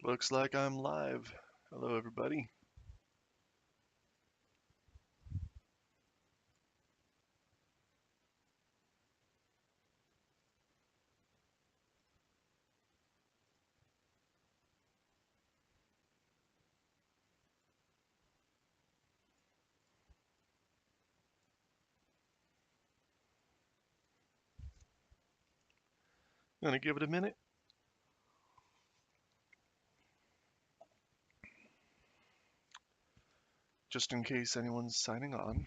Looks like I'm live. Hello, everybody. Gonna give it a minute. Just in case anyone's signing on.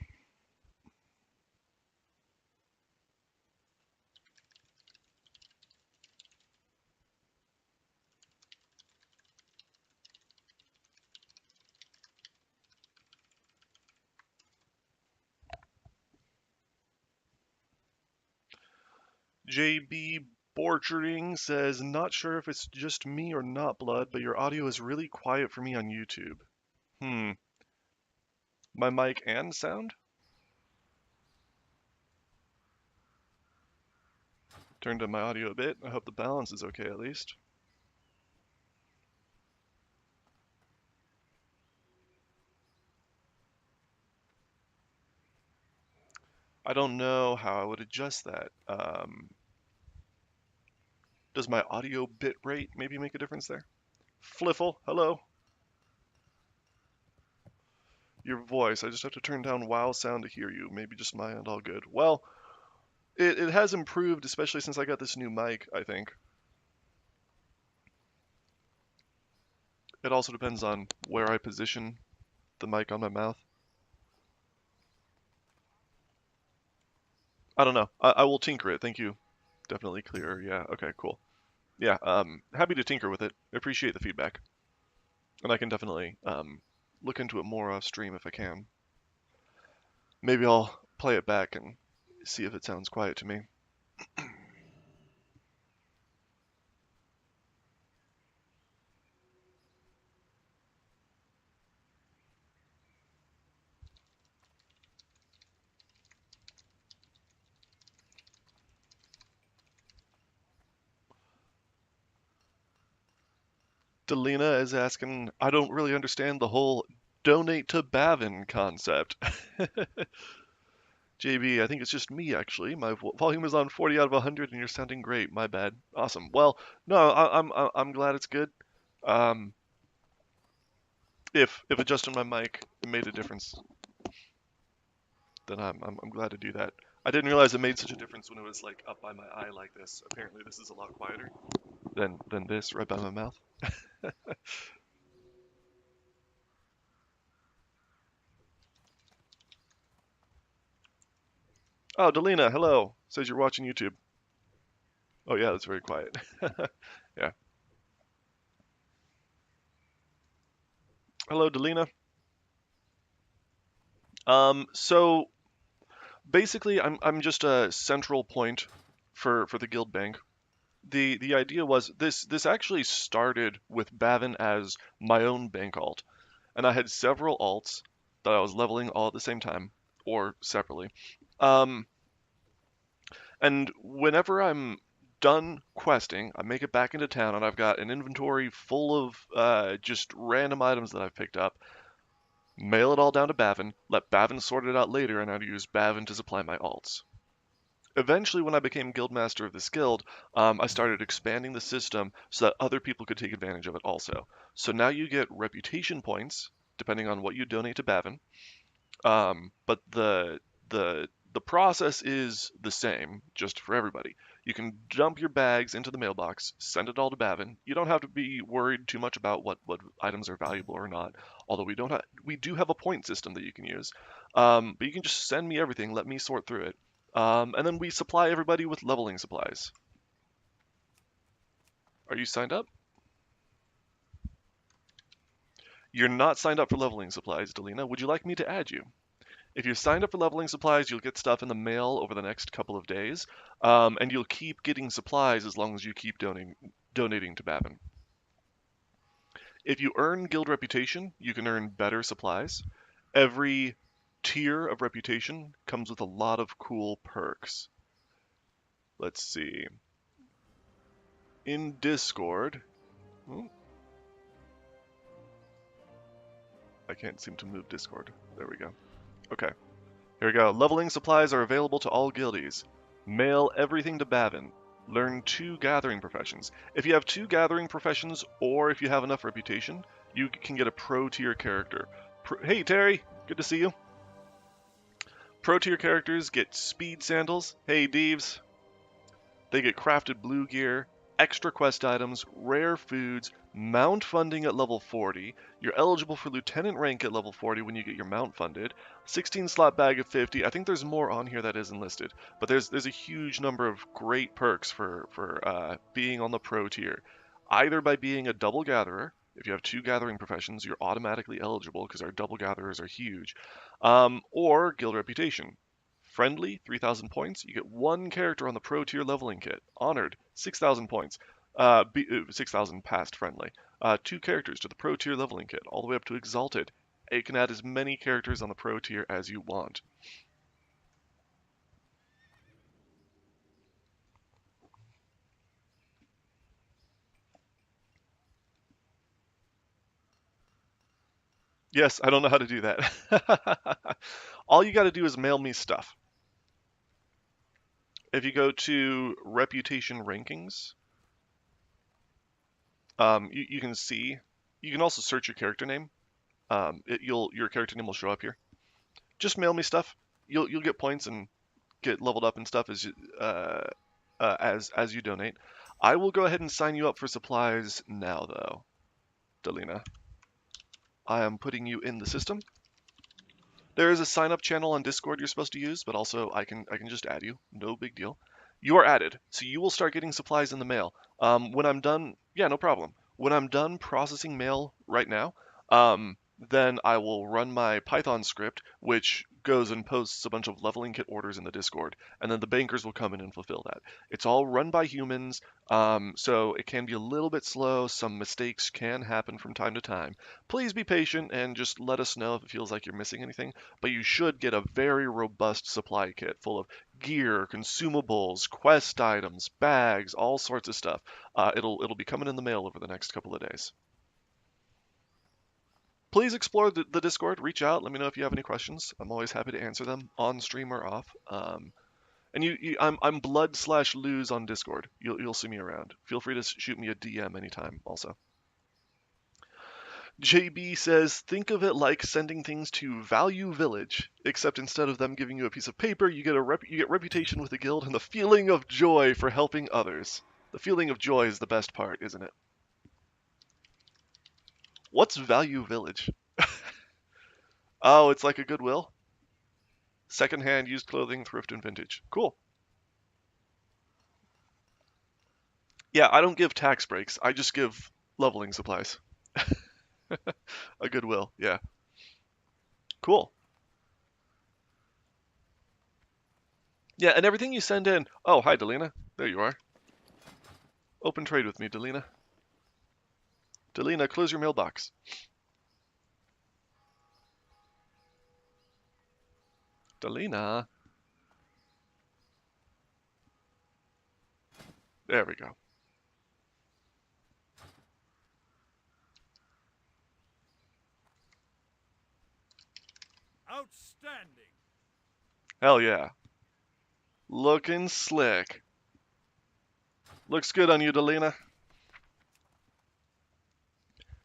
JB Borchering says, not sure if it's just me or not, Blood, but your audio is really quiet for me on YouTube. My mic and sound? Turned up my audio a bit. I hope the balance is okay at least. I don't know how I would adjust that. Does my audio bit rate maybe make a difference there? Fliffle, hello. Your voice, I just have to turn down WoW sound to hear you. Maybe just my end, all good. Well, it has improved, especially since I got this new mic, I think. It also depends on where I position the mic on my mouth. I don't know. I will tinker it. Thank you. Definitely clearer. Yeah. Okay, cool. Yeah, happy to tinker with it. Appreciate the feedback. And I can definitely look into it more off stream if I can. Maybe I'll play it back and see if it sounds quiet to me. Delina is asking, I don't really understand the whole donate to Bavin concept. JB, I think it's just me actually. My volume is on 40 out of 100, and you're sounding great. My bad. Awesome. Well, no, I'm glad it's good. Um, if adjusting my mic made a difference, then I'm glad to do that. I didn't realize it made such a difference when it was like up by my eye like this. Apparently, this is a lot quieter than this right by my mouth. Oh, Delina, hello. Says you're watching YouTube. Oh yeah, that's very quiet. Yeah. Hello, Delina. So basically, I'm just a central point for the guild bank. The idea was this actually started with Bavin as my own bank alt, and I had several alts that I was leveling all at the same time or separately. Um, and whenever I'm done questing, I make it back into town, and I've got an inventory full of just random items that I've picked up. Mail it all down to Bavin, let Bavin sort it out later, and I'd use Bavin to supply my alts. Eventually, when I became guildmaster of this guild, I started expanding the system so that other people could take advantage of it also. So now you get reputation points depending on what you donate to Bavin, but the process is the same just for everybody. You can dump your bags into the mailbox, send it all to Bavin. You don't have to be worried too much about what items are valuable or not. Although we do have a point system that you can use, but you can just send me everything. Let me sort through it, and then we supply everybody with leveling supplies. Are you signed up? You're not signed up for leveling supplies, Delina. Would you like me to add you? If you're signed up for leveling supplies, you'll get stuff in the mail over the next couple of days, and you'll keep getting supplies as long as you keep donating to Bavin. If you earn guild reputation, you can earn better supplies. Every tier of reputation comes with a lot of cool perks. Let's see. In Discord, I can't seem to move Discord. There we go. Okay, here we go. Leveling supplies are available to all guildies. Mail everything to Bavin. Learn 2 gathering professions. If you have 2 gathering professions, or if you have enough reputation, you can get a pro tier character. Hey Terry, good to see you. Pro tier characters get speed sandals. Hey Deeves. They get crafted blue gear, extra quest items, rare foods, mount funding at level 40. You're eligible for lieutenant rank at level 40 when you get your mount funded. 16 slot bag of 50. I think there's more on here that isn't listed, but there's a huge number of great perks for being on the pro tier. Either by being a double gatherer. If you have 2 gathering professions, you're automatically eligible because our double gatherers are huge. Or guild reputation. Friendly, 3,000 points. You get 1 character on the pro tier leveling kit. Honored, 6,000 points. 6,000 past friendly. 2 characters to the pro tier leveling kit, all the way up to exalted. You can add as many characters on the pro tier as you want. Yes, I don't know how to do that. All you got to do is mail me stuff. If you go to reputation rankings, you can see. You can also search your character name. Your character name will show up here. Just mail me stuff. You'll get points and get leveled up and stuff as you donate. I will go ahead and sign you up for supplies now, though, Delina. I am putting you in the system. There is a sign up channel on Discord you're supposed to use, but also I can just add you. No big deal. You are added, so you will start getting supplies in the mail. When I'm done, yeah, no problem. When I'm done processing mail right now, then I will run my Python script, which goes and posts a bunch of leveling kit orders in the Discord, and then the bankers will come in and fulfill that. It's all run by humans, so it can be a little bit slow. Some mistakes can happen from time to time. Please be patient and just let us know if it feels like you're missing anything, but you should get a very robust supply kit full of gear, consumables, quest items, bags, all sorts of stuff. It'll be coming in the mail over the next couple of days. Please explore the Discord. Reach out. Let me know if you have any questions. I'm always happy to answer them on stream or off. And I'm blood/lose on Discord. You'll see me around. Feel free to shoot me a DM anytime. Also, JB says, think of it like sending things to Value Village, except instead of them giving you a piece of paper, you get reputation with the guild and the feeling of joy for helping others. The feeling of joy is the best part, isn't it? What's Value Village? Oh, it's like a Goodwill? Secondhand, used clothing, thrift, and vintage. Cool. Yeah, I don't give tax breaks. I just give leveling supplies. A Goodwill, yeah. Cool. Yeah, and everything you send in. Oh, hi, Delina. There you are. Open trade with me, Delina. Delina, close your mailbox. Delina. There we go. Outstanding. Hell yeah. Looking slick. Looks good on you, Delina.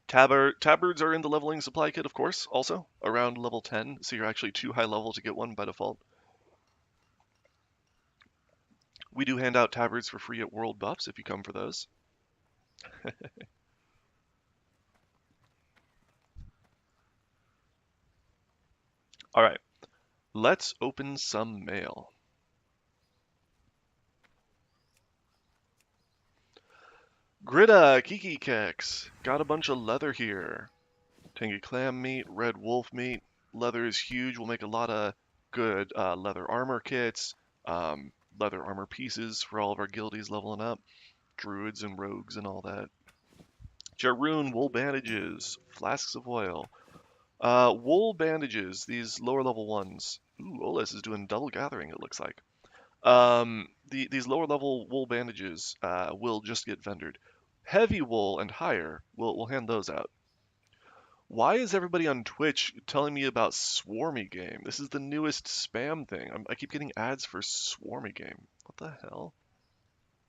Tabards are in the leveling supply kit, of course, also, around level 10, so you're actually too high level to get one by default. We do hand out tabards for free at World Buffs if you come for those. Alright, let's open some mail. Grita, Kiki Kex, got a bunch of leather here. Tangy clam meat, red wolf meat. Leather is huge. We'll make a lot of good leather armor kits, leather armor pieces for all of our guildies leveling up, druids and rogues and all that. Jaroon wool bandages, flasks of oil. Wool bandages, these lower level ones. Ooh, Oles is doing double gathering, it looks like. These lower level wool bandages will just get vendored. Heavy wool and higher, we'll hand those out. Why is everybody on Twitch telling me about Swarmy Game? This is the newest spam thing. I keep getting ads for Swarmy Game. What the hell?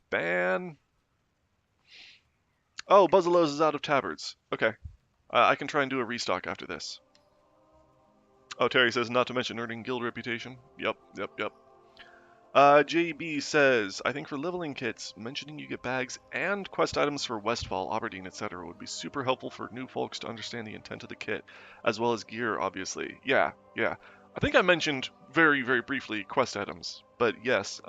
Ban. Oh, Buzzalos is out of tabards. Okay. I can try and do a restock after this. Oh, Terry says not to mention earning guild reputation. Yep, yep, yep. JB says, I think for leveling kits, mentioning you get bags and quest items for Westfall, Aberdeen, etc. would be super helpful for new folks to understand the intent of the kit, as well as gear, obviously. Yeah, yeah. I think I mentioned very, very briefly quest items, but yes,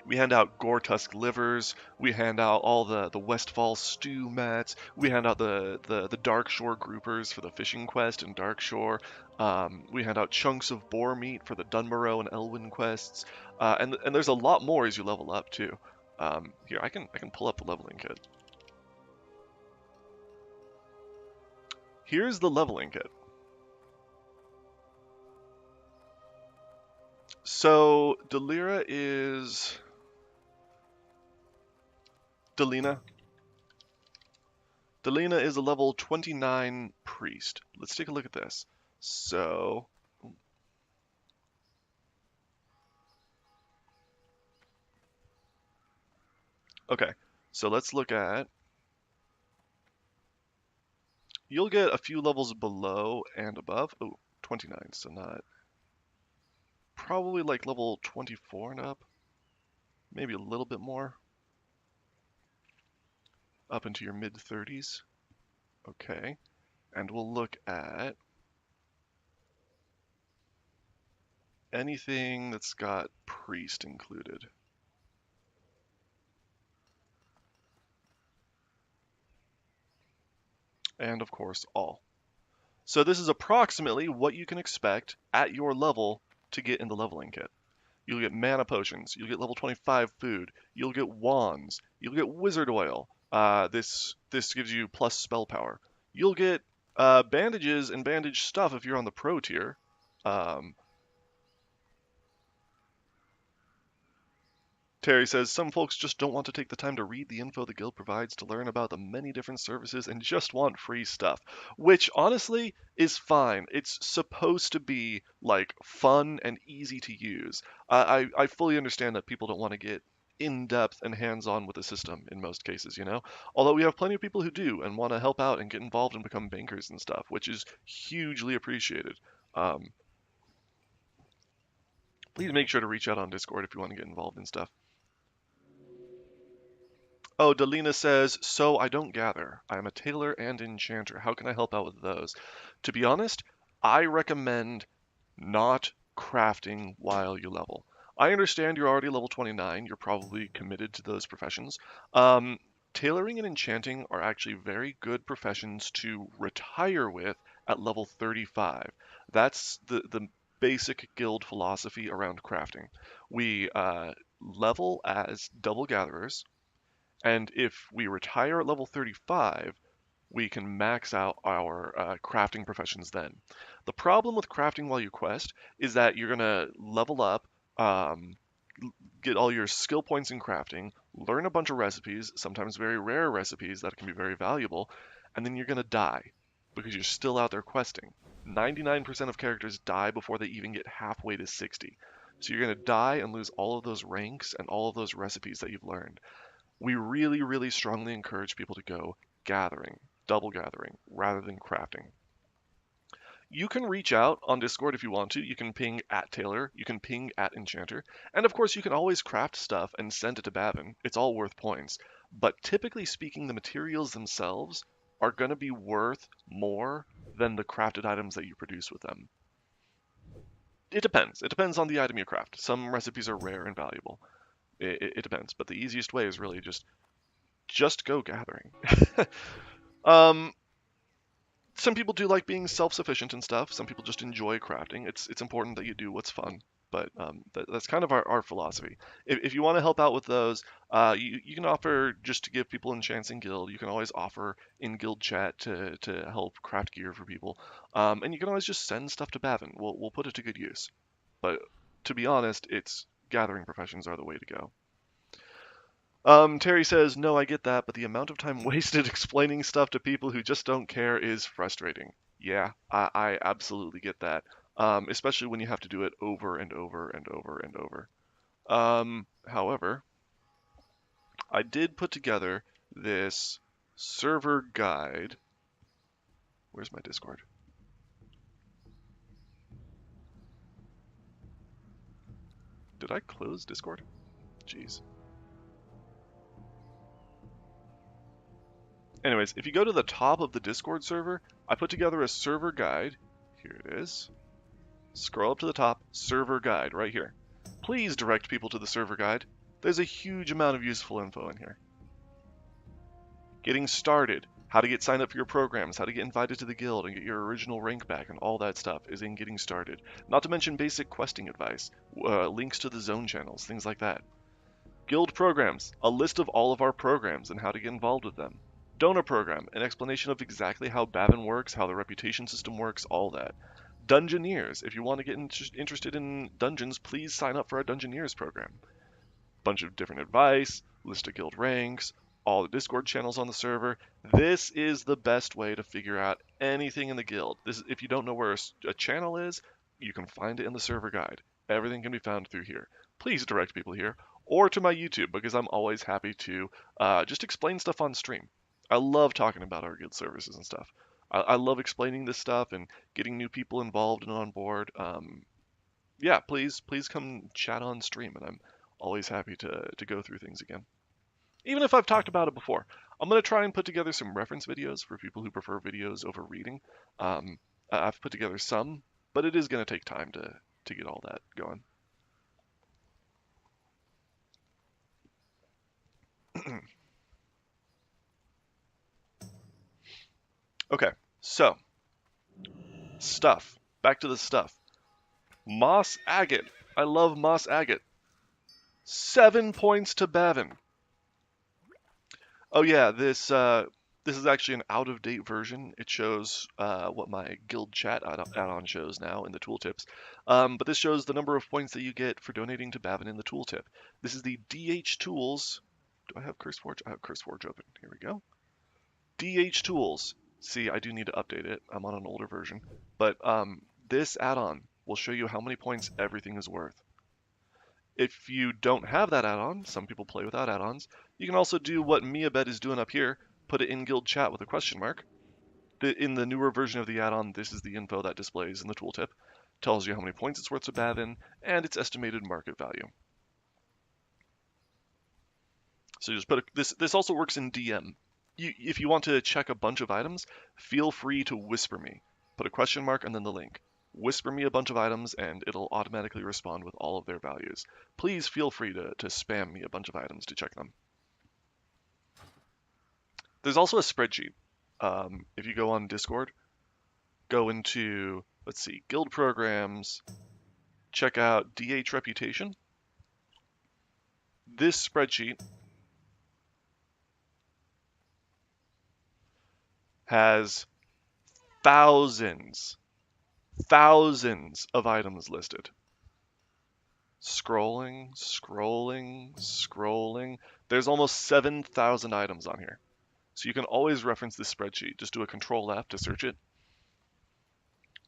we hand out gore tusk livers. We hand out all the Westfall stew mats. We hand out the Dark Shore groupers for the fishing quest in Dark Shore. We hand out chunks of boar meat for the Dunmorrow and Elwyn quests. And there's a lot more as you level up too. Here I can pull up the leveling kit. Here's the leveling kit. So Delira is Delina. Delina is a level 29 priest. Let's take a look at this. So, okay. So let's look at, you'll get a few levels below and above. Oh, 29, so not, probably like level 24 and up. Maybe a little bit more. Up into your mid 30s. Okay. And we'll look at anything that's got priest included. And of course, all. So this is approximately what you can expect at your level to get in the leveling kit. You'll get mana potions. You'll get level 25 food. You'll get wands. You'll get wizard oil. This gives you plus spell power. You'll get bandages and bandage stuff if you're on the pro tier. Um, Terry says, some folks just don't want to take the time to read the info the guild provides to learn about the many different services and just want free stuff, which honestly is fine. It's supposed to be like fun and easy to use. I fully understand that people don't want to get in depth and hands on with the system in most cases, you know? Although we have plenty of people who do and want to help out and get involved and become bankers and stuff, which is hugely appreciated. Um, please make sure to reach out on Discord if you want to get involved in stuff. Oh, Delina says, so I don't gather. I am a tailor and enchanter. How can I help out with those? To be honest, I recommend not crafting while you level. I understand you're already level 29. You're probably committed to those professions. Um, Tailoring and enchanting are actually very good professions to retire with at level 35. That's the basic guild philosophy around crafting. We level as double gatherers, and if we retire at level 35, we can max out our crafting professions then. The problem with crafting while you quest is that you're going to level up, um, get all your skill points in crafting, learn a bunch of recipes, sometimes very rare recipes that can be very valuable, and then you're going to die because you're still out there questing. 99% of characters die before they even get halfway to 60. So you're going to die and lose all of those ranks and all of those recipes that you've learned. We really, really strongly encourage people to go gathering, double gathering, rather than crafting. You can reach out on Discord if you want to. You can ping at Taylor, you can ping at Enchanter, and of course you can always craft stuff and send it to Bavin. It's all worth points. But typically speaking, the materials themselves are going to be worth more than the crafted items that you produce with them. It depends. It depends on the item you craft. Some recipes are rare and valuable. It depends, but the easiest way is really just go gathering. um, some people do like being self-sufficient and stuff. Some people just enjoy crafting. It's important that you do what's fun. But that's kind of our philosophy. If you want to help out with those, you can offer just to give people enchants in guild. You can always offer in guild chat to help craft gear for people. And you can always just send stuff to Bavin. We'll put it to good use. But to be honest, it's gathering professions are the way to go. Terry says, no, I get that, but the amount of time wasted explaining stuff to people who just don't care is frustrating. Yeah, I absolutely get that. Especially when you have to do it over and over and over and over. However, I did put together this server guide. Where's my Discord? Did I close Discord? Jeez. Anyways, if you go to the top of the Discord server, I put together a server guide. Here it is. Scroll up to the top, server guide, right here. Please direct people to the server guide. There's a huge amount of useful info in here. Getting started, how to get signed up for your programs, how to get invited to the guild and get your original rank back, and all that stuff is in Getting Started. Not to mention basic questing advice, links to the zone channels, things like that. Guild programs, a list of all of our programs and how to get involved with them. Donor program, an explanation of exactly how Bavin works, how the reputation system works, all that. Dungeoneers, if you want to get interested in dungeons, please sign up for our Dungeoneers program. Bunch of different advice, list of guild ranks, all the Discord channels on the server. This is the best way to figure out anything in the guild. If you don't know where a channel is, you can find it in the server guide. Everything can be found through here. Please direct people here or to my YouTube because I'm always happy to just explain stuff on stream. I love talking about our guild services and stuff. I love explaining this stuff and getting new people involved and on board. Yeah, please come chat on stream, and I'm always happy to go through things again. Even if I've talked about it before, I'm going to try and put together some reference videos for people who prefer videos over reading. I've put together some, but it is going to take time to get all that going. Okay, so stuff. Back to the stuff. Moss agate. I love moss agate. 7 points to Bavin. Oh yeah, this is actually an out-of-date version. It shows what my guild chat add-on shows now in the tooltips. But this shows the number of points that you get for donating to Bavin in the tooltip. This is the DH Tools. Do I have CurseForge? I have CurseForge open. Here we go. DH Tools. See, I do need to update it. I'm on an older version. But this add-on will show you how many points everything is worth. If you don't have that add-on, some people play without add-ons, you can also do what Miabed is doing up here, put it in guild chat with a question mark. In the newer version of the add-on, this is the info that displays in the tooltip. Tells you how many points it's worth to Bavin, and its estimated market value. So you just put this also works in DM. If you want to check a bunch of items, feel free to whisper me. Put a question mark and then the link. Whisper me a bunch of items and it'll automatically respond with all of their values. Please feel free to spam me a bunch of items to check them. There's also a spreadsheet. If you go on Discord, go into, let's see, guild programs, check out DH reputation. This spreadsheet has thousands of items listed. Scrolling, scrolling, scrolling. There's almost 7,000 items on here. So you can always reference this spreadsheet. Just do a Control F to search it.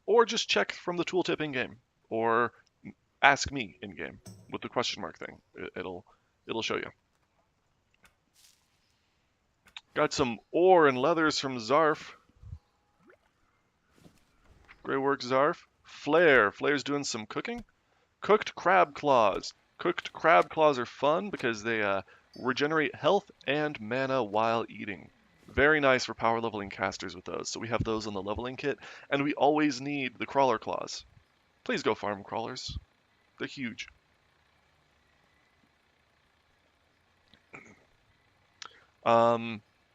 Or just check from the tooltip in-game. Or ask me in-game with the question mark thing. It'll show you. Got some ore and leathers from Zarf. Great work, Zarf. Flair's doing some cooking. Cooked crab claws. Cooked crab claws are fun because they regenerate health and mana while eating. Very nice for power leveling casters with those. So we have those on the leveling kit, and we always need the crawler claws. Please go farm crawlers. They're huge.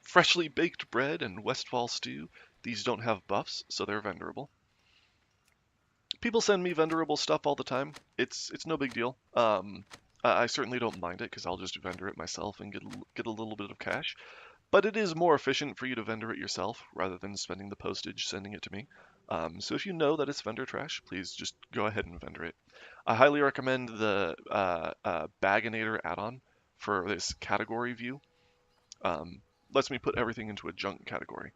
Freshly baked bread and Westfall stew. These don't have buffs, so they're vendorable. People send me vendorable stuff all the time. It's no big deal. I certainly don't mind it because I'll just vendor it myself and get a little bit of cash. But it is more efficient for you to vendor it yourself rather than spending the postage sending it to me. So if you know that it's vendor trash, please just go ahead and vendor it. I highly recommend the Baginator add-on for this category view. Um, lets me put everything into a junk category.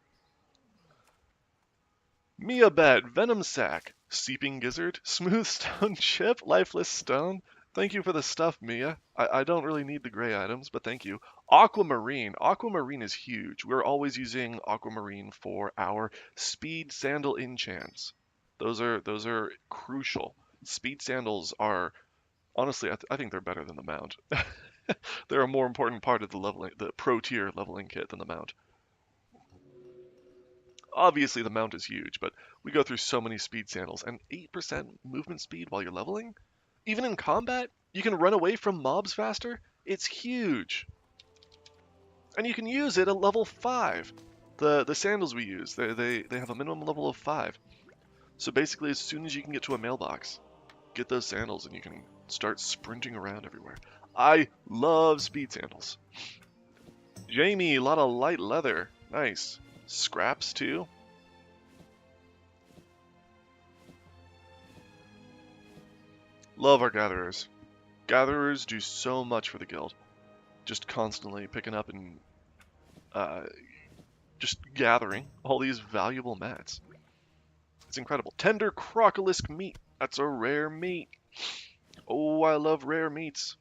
Mia Bet, Venom Sack, Seeping Gizzard, Smooth Stone Chip, Lifeless Stone. Thank you for the stuff, Mia. I don't really need the gray items, but thank you. Aquamarine. Aquamarine is huge. We're always using Aquamarine for our speed sandal enchants. Those are crucial. Speed sandals are honestly, I think they're better than the mount. They're a more important part of the leveling, the pro tier leveling kit than the mount. Obviously, the mount is huge, but we go through so many speed sandals, and 8% movement speed while you're leveling? Even in combat, you can run away from mobs faster? It's huge. And you can use it at level 5. The sandals we use, they have a minimum level of 5. So basically, as soon as you can get to a mailbox, get those sandals and you can start sprinting around everywhere. I love speed sandals. Jamie, a lot of light leather. Nice. Scraps too. Love our gatherers. Gatherers do so much for the guild. Just constantly picking up and just gathering all these valuable mats. It's incredible. Tender crocolisk meat. That's a rare meat. Oh, I love rare meats.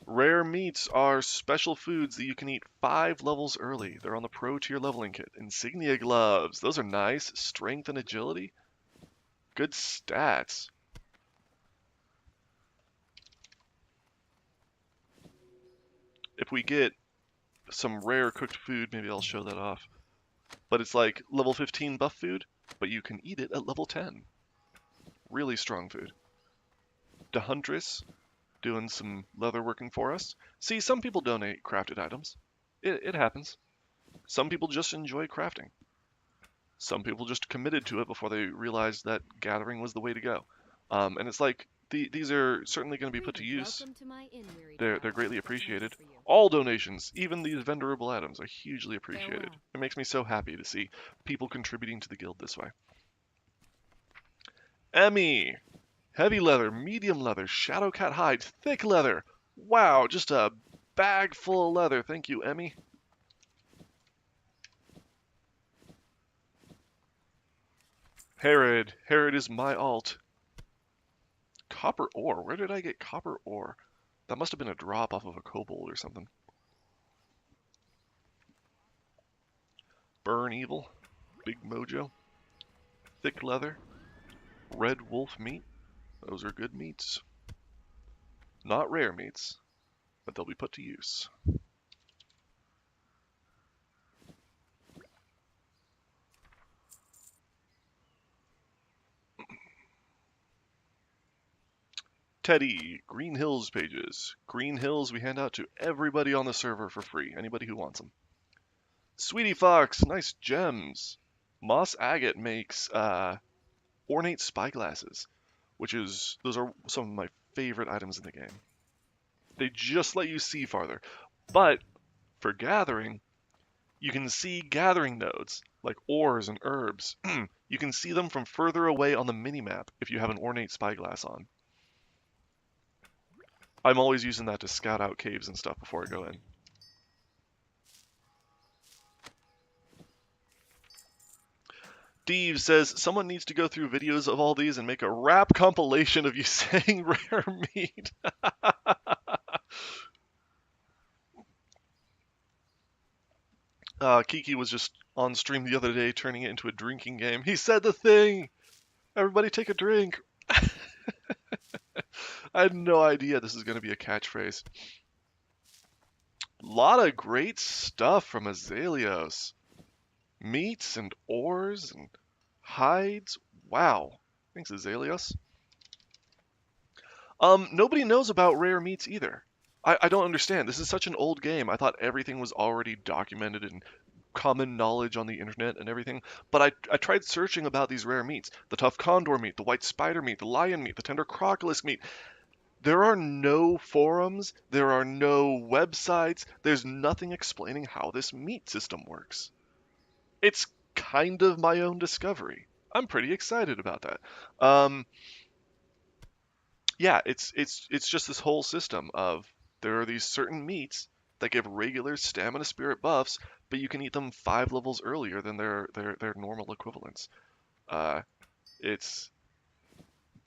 Rare meats are special foods that you can eat 5 levels early. They're on the pro tier leveling kit. Insignia gloves. Those are nice. Strength and agility. Good stats. If we get some rare cooked food, maybe I'll show that off. But it's like level 15 buff food, but you can eat it at level 10. Really strong food. The Huntress doing some leather working for us. See, some people donate crafted items. It happens. Some people just enjoy crafting. Some people just committed to it before they realized that gathering was the way to go. And it's like, these are certainly going to be put to use. They're greatly appreciated. All donations, even these vendorable items, are hugely appreciated. It makes me so happy to see people contributing to the guild this way. Emmy! Heavy leather, medium leather, shadow cat hide, thick leather. Wow, just a bag full of leather. Thank you, Emmy. Herod. Herod is my alt. Copper ore. Where did I get copper ore? That must have been a drop off of a kobold or something. Burn evil. Big mojo. Thick leather. Red wolf meat. Those are good meats. Not rare meats, but they'll be put to use. Teddy, Green Hills pages. Green Hills we hand out to everybody on the server for free, anybody who wants them. Sweetie Fox, nice gems. Moss Agate makes ornate spyglasses, those are some of my favorite items in the game. They just let you see farther, but for gathering, you can see gathering nodes, like ores and herbs. You can see them from further away on the minimap if you have an ornate spyglass on. I'm always using that to scout out caves and stuff before I go in. Steve says, someone needs to go through videos of all these and make a rap compilation of you saying rare meat. Kiki was just on stream the other day turning it into a drinking game. He said the thing! Everybody take a drink! I had no idea this is going to be a catchphrase. A lot of great stuff from Azaleos. Meats and ores and hides. Wow. Thanks, Azaleos. Nobody knows about rare meats either. I don't understand. This is such an old game. I thought everything was already documented and common knowledge on the internet and everything. But I tried searching about these rare meats. The tough condor meat, the white spider meat, the lion meat, the tender crocolisk meat. There are no forums. There are no websites. There's nothing explaining how this meat system works. It's kind of my own discovery. I'm pretty excited about that. Yeah, it's just this whole system of There are these certain meats that give regular stamina spirit buffs, but you can eat them 5 levels earlier than their normal equivalents. Uh, it's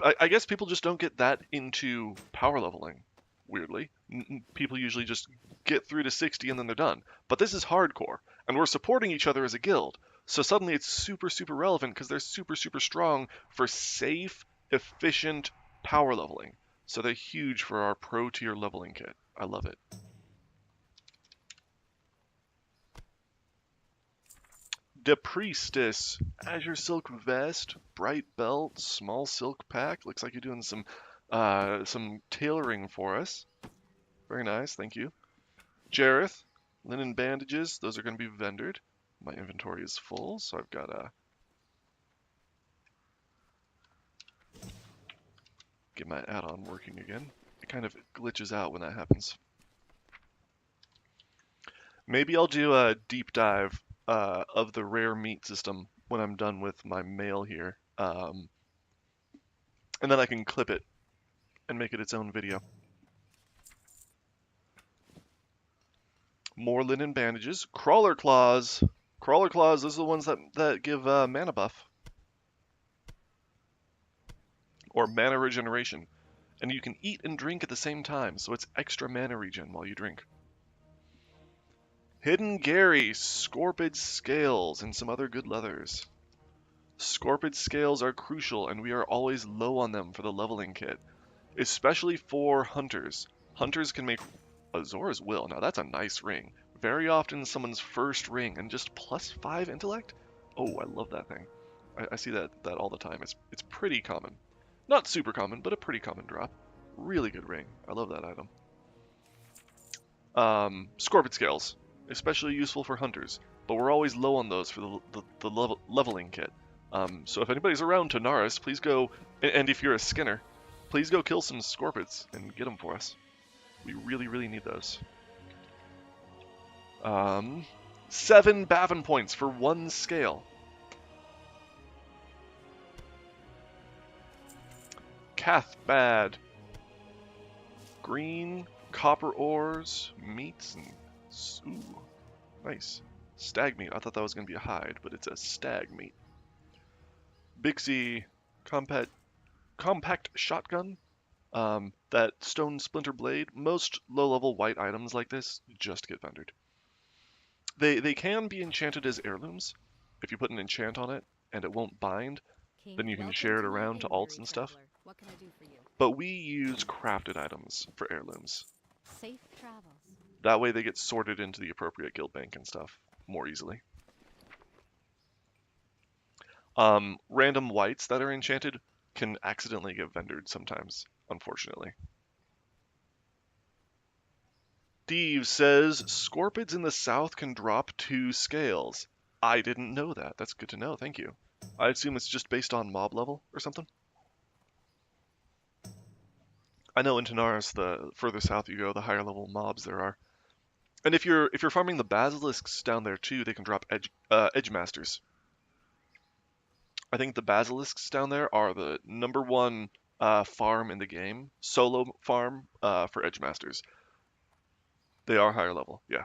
I guess people just don't get that into power leveling. Weirdly, people usually just get through to 60 and then they're done. But this is hardcore, and we're supporting each other as a guild. So suddenly it's super, super relevant because they're super, super strong for safe, efficient power leveling. So they're huge for our pro tier leveling kit. I love it. De Priestess, Azure Silk Vest, Bright Belt, Small Silk Pack. Looks like you're doing some tailoring for us. Very nice, thank you. Jareth, Linen Bandages. Those are going to be vendored. My inventory is full, so I've got to get my add-on working again. It kind of glitches out when that happens. Maybe I'll do a deep dive of the rare meat system when I'm done with my mail here. And then I can clip it and make it its own video. More linen bandages. Crawler claws. Crawler claws, those are the ones that give mana buff. Or mana regeneration. And you can eat and drink at the same time, so it's extra mana regen while you drink. Hidden Gary, Scorpid Scales, and some other good leathers. Scorpid Scales are crucial, and we are always low on them for the leveling kit. Especially for hunters. Hunters can make Azora's Will. Now that's a nice ring. Very often someone's first ring and just +5 intellect? Oh, I love that thing. I see that all the time. It's pretty common. Not super common, but a pretty common drop. Really good ring. I love that item. Scorpid Scales, especially useful for hunters, but we're always low on those for the leveling kit. So if anybody's around Tanaris, please go, and if you're a skinner, please go kill some Scorpids and get them for us. We really, really need those. 7 Bavin points for 1 scale. Cathbad. Green, copper ores, meats, and... Ooh, nice. Stag meat. I thought that was going to be a hide, but it's a stag meat. Bixie, compact shotgun. That stone splinter blade. Most low-level white items like this just get vendored. They can be enchanted as heirlooms. If you put an enchant on it and it won't bind, then you can share it around to alts and stuff. What can I do for you? But we use crafted items for heirlooms. Safe travels. That way they get sorted into the appropriate guild bank and stuff more easily. Random whites that are enchanted can accidentally get vendored sometimes, unfortunately. Steve says, Scorpids in the south can drop 2 scales. I didn't know that. That's good to know. Thank you. I assume it's just based on mob level or something. I know in Tanaris, the further south you go, the higher level mobs there are. And if you're farming the basilisks down there too, they can drop edge masters. I think the basilisks down there are the #1 farm in the game, solo farm for edge masters. They are higher level, yeah.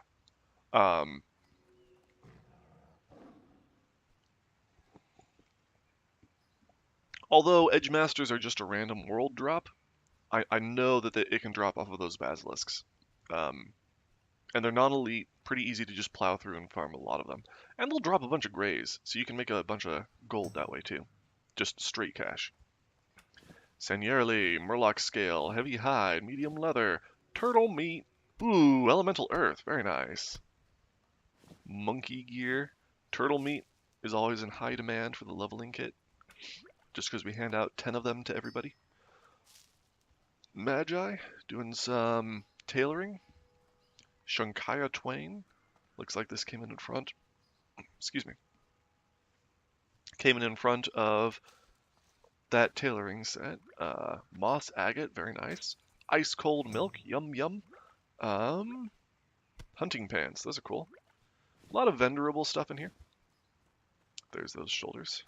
Although edge masters are just a random world drop, I know that it can drop off of those basilisks. And they're non-elite, pretty easy to just plow through and farm a lot of them. And they'll drop a bunch of grays, so you can make a bunch of gold that way too. Just straight cash. Seniorly, Murloc scale, heavy hide, medium leather, turtle meat, ooh, elemental earth, very nice. Monkey gear, turtle meat is always in high demand for the leveling kit, just because we hand out 10 of them to everybody. Magi, doing some tailoring. Shankaya Twain, looks like this came in front. Excuse me. Came in front of that tailoring set. Moss agate, very nice. Ice cold milk, yum yum. Hunting pants, those are cool. A lot of vendorable stuff in here. There's those shoulders.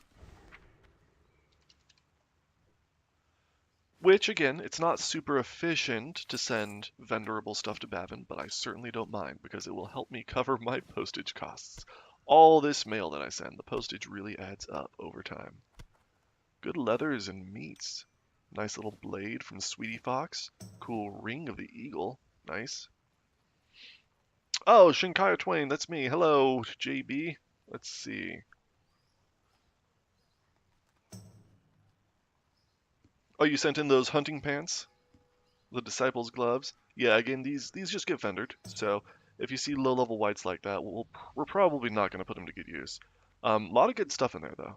Which, again, it's not super efficient to send vendorable stuff to Bavin, but I certainly don't mind because it will help me cover my postage costs. All this mail that I send, the postage really adds up over time. Good leathers and meats. Nice little blade from Sweetie Fox. Cool ring of the eagle. Nice. Oh, Shinkaya Twain, that's me. Hello, JB. Let's see. Oh, you sent in those hunting pants? The disciples' gloves? Yeah, again, these just get vendored. So if you see low-level whites like that, we're probably not going to put them to good use. A lot of good stuff in there, though.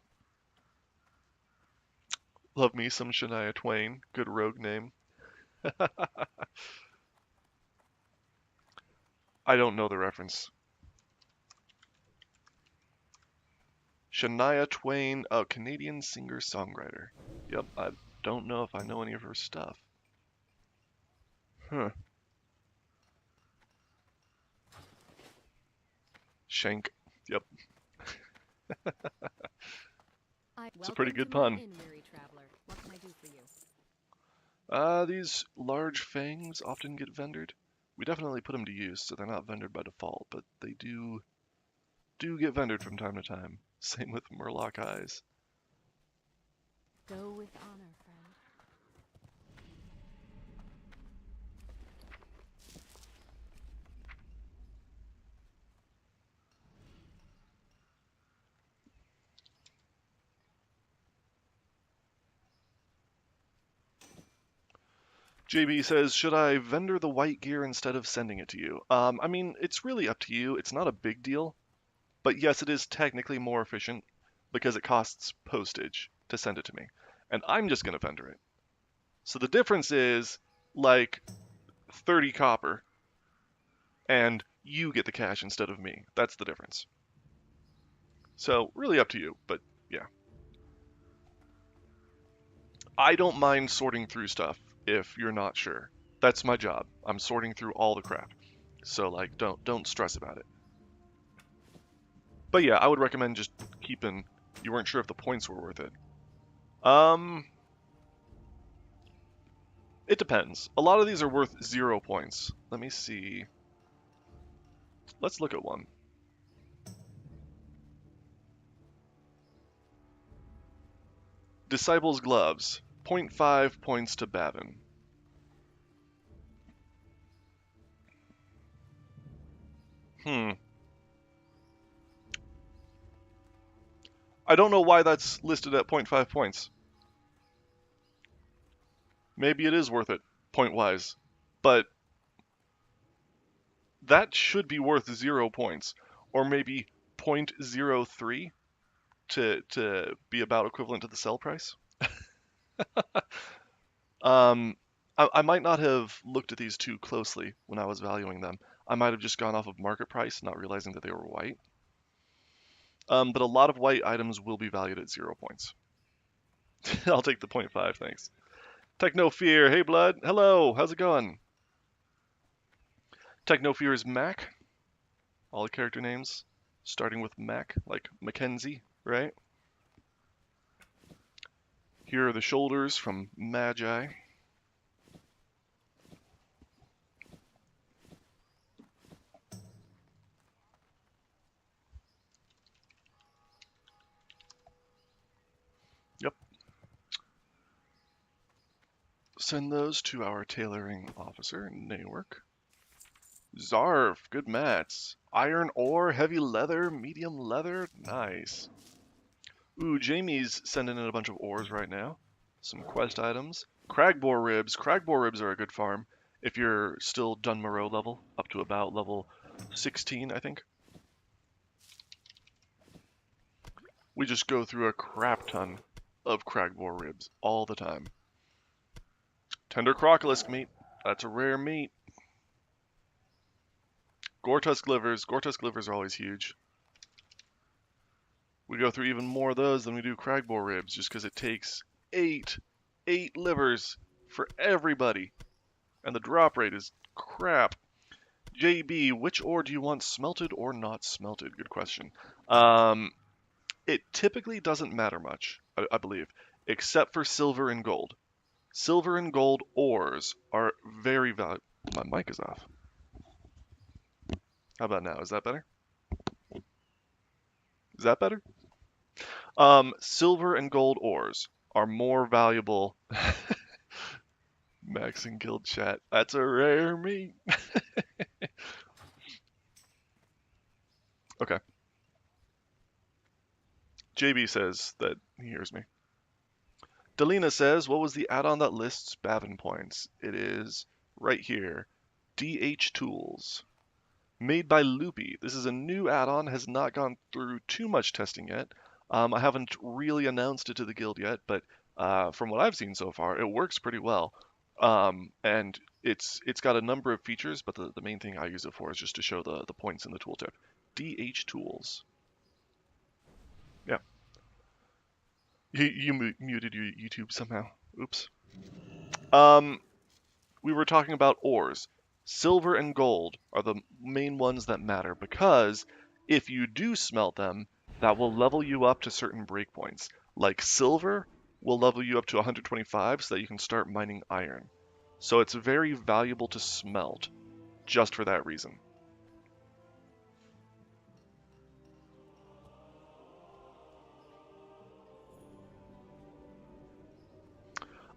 Love me some Shania Twain. Good rogue name. I don't know the reference. Shania Twain, a Canadian singer-songwriter. Yep, I don't know if I know any of her stuff. Huh. Shank. Yep, it's a pretty Welcome good to my pun. inn, weary traveler. What can I do for you? These large fangs often get vendored. We definitely put them to use, so they're not vendored by default, but they do get vendored from time to time. Same with Murloc eyes. Go with honor, friend. JB says, should I vendor the white gear instead of sending it to you? I mean, it's really up to you. It's not a big deal, but yes, it is technically more efficient because it costs postage to send it to me, and I'm just gonna vendor it. So the difference is like 30 copper, and you get the cash instead of me. That's the difference. So really up to you, but yeah. I don't mind sorting through stuff if you're not sure. That's my job. I'm sorting through all the crap. So like don't stress about it. But yeah, I would recommend just keeping you weren't sure if the points were worth it. Um it depends. A lot of these are worth 0 points. Let me see. Let's look at one. Disciples gloves. zero point 0.5 points to Bavin. Hmm. I don't know why that's listed at zero point 0.5 points. Maybe it is worth it, point wise. But that should be worth 0 points. Or maybe 0.03 to be about equivalent to the sell price. Um, I might not have looked at these too closely when I was valuing them. I might have just gone off of market price, not realizing that they were white. But a lot of white items will be valued at 0 points. I'll take the point 0.5, thanks. Techno Fear, hey blood, hello, how's it going? Techno Fear is Mac, all the character names starting with Mac, like Mackenzie, right? Here are the shoulders from Magi. Yep. Send those to our tailoring officer, Newark. Zarf, good mats. Iron ore, heavy leather, medium leather, nice. Ooh, Jamie's sending in a bunch of ores right now. Some quest items. Cragboar ribs. Cragboar ribs are a good farm if you're still Dunmoreau level, up to about level 16, I think. We just go through a crap ton of Cragboar ribs all the time. Tender crocolisk meat. That's a rare meat. Gortusk livers. Gortusk livers are always huge. We go through even more of those than we do Cragboar ribs, just because it takes eight livers for everybody, and the drop rate is crap. JB, which ore do you want smelted or not smelted? Good question. Um, it typically doesn't matter much, I believe, except for silver and gold. Silver and gold ores are very valuable. My mic is off. How about now? Is that better? Is that better? Silver and gold ores are more valuable. Max and Guild chat. That's a rare meat. Okay. JB says that he hears me. Delina says, what was the add-on that lists Bavin points? It is right here. DH Tools. Made by Loopy. This is a new add-on, has not gone through too much testing yet. I haven't really announced it to the guild yet, but from what I've seen so far, it works pretty well. And it's got a number of features, but the main thing I use it for is just to show the points in the tooltip. DH Tools. Yeah. You muted your YouTube somehow. Oops. Um, we were talking about ores. Silver and gold are the main ones that matter because if you do smelt them, that will level you up to certain breakpoints. Like silver will level you up to 125 so that you can start mining iron. So it's very valuable to smelt just for that reason.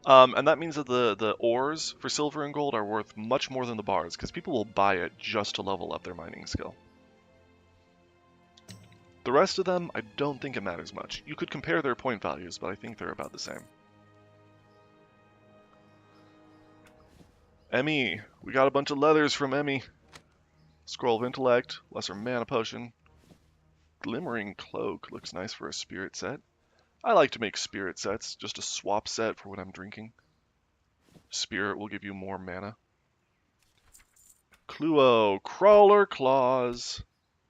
And that means that the ores for silver and gold are worth much more than the bars because people will buy it just to level up their mining skill. The rest of them, I don't think it matters much. You could compare their point values, but I think they're about the same. Emmy, we got a bunch of leathers from Emmy. Scroll of Intellect, Lesser Mana Potion. Glimmering Cloak looks nice for a spirit set. I like to make spirit sets, just a swap set for when I'm drinking. Spirit will give you more mana. Cluo, Crawler Claws.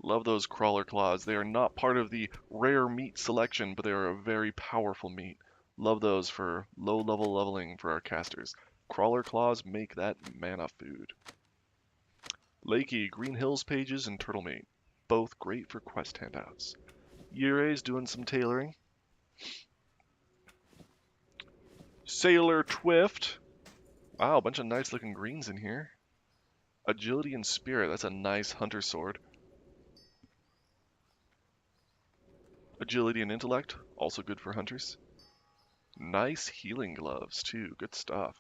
Love those Crawler Claws. They are not part of the rare meat selection, but they are a very powerful meat. Love those for low level leveling for our casters. Crawler Claws make that mana food. Lakey, Green Hills pages, and Turtle Meat. Both great for quest handouts. Yurei's doing some tailoring. Sailor Twift. Wow, a bunch of nice looking greens in here. Agility and Spirit, that's a nice hunter sword. Agility and Intellect, also good for hunters. Nice healing gloves too, good stuff.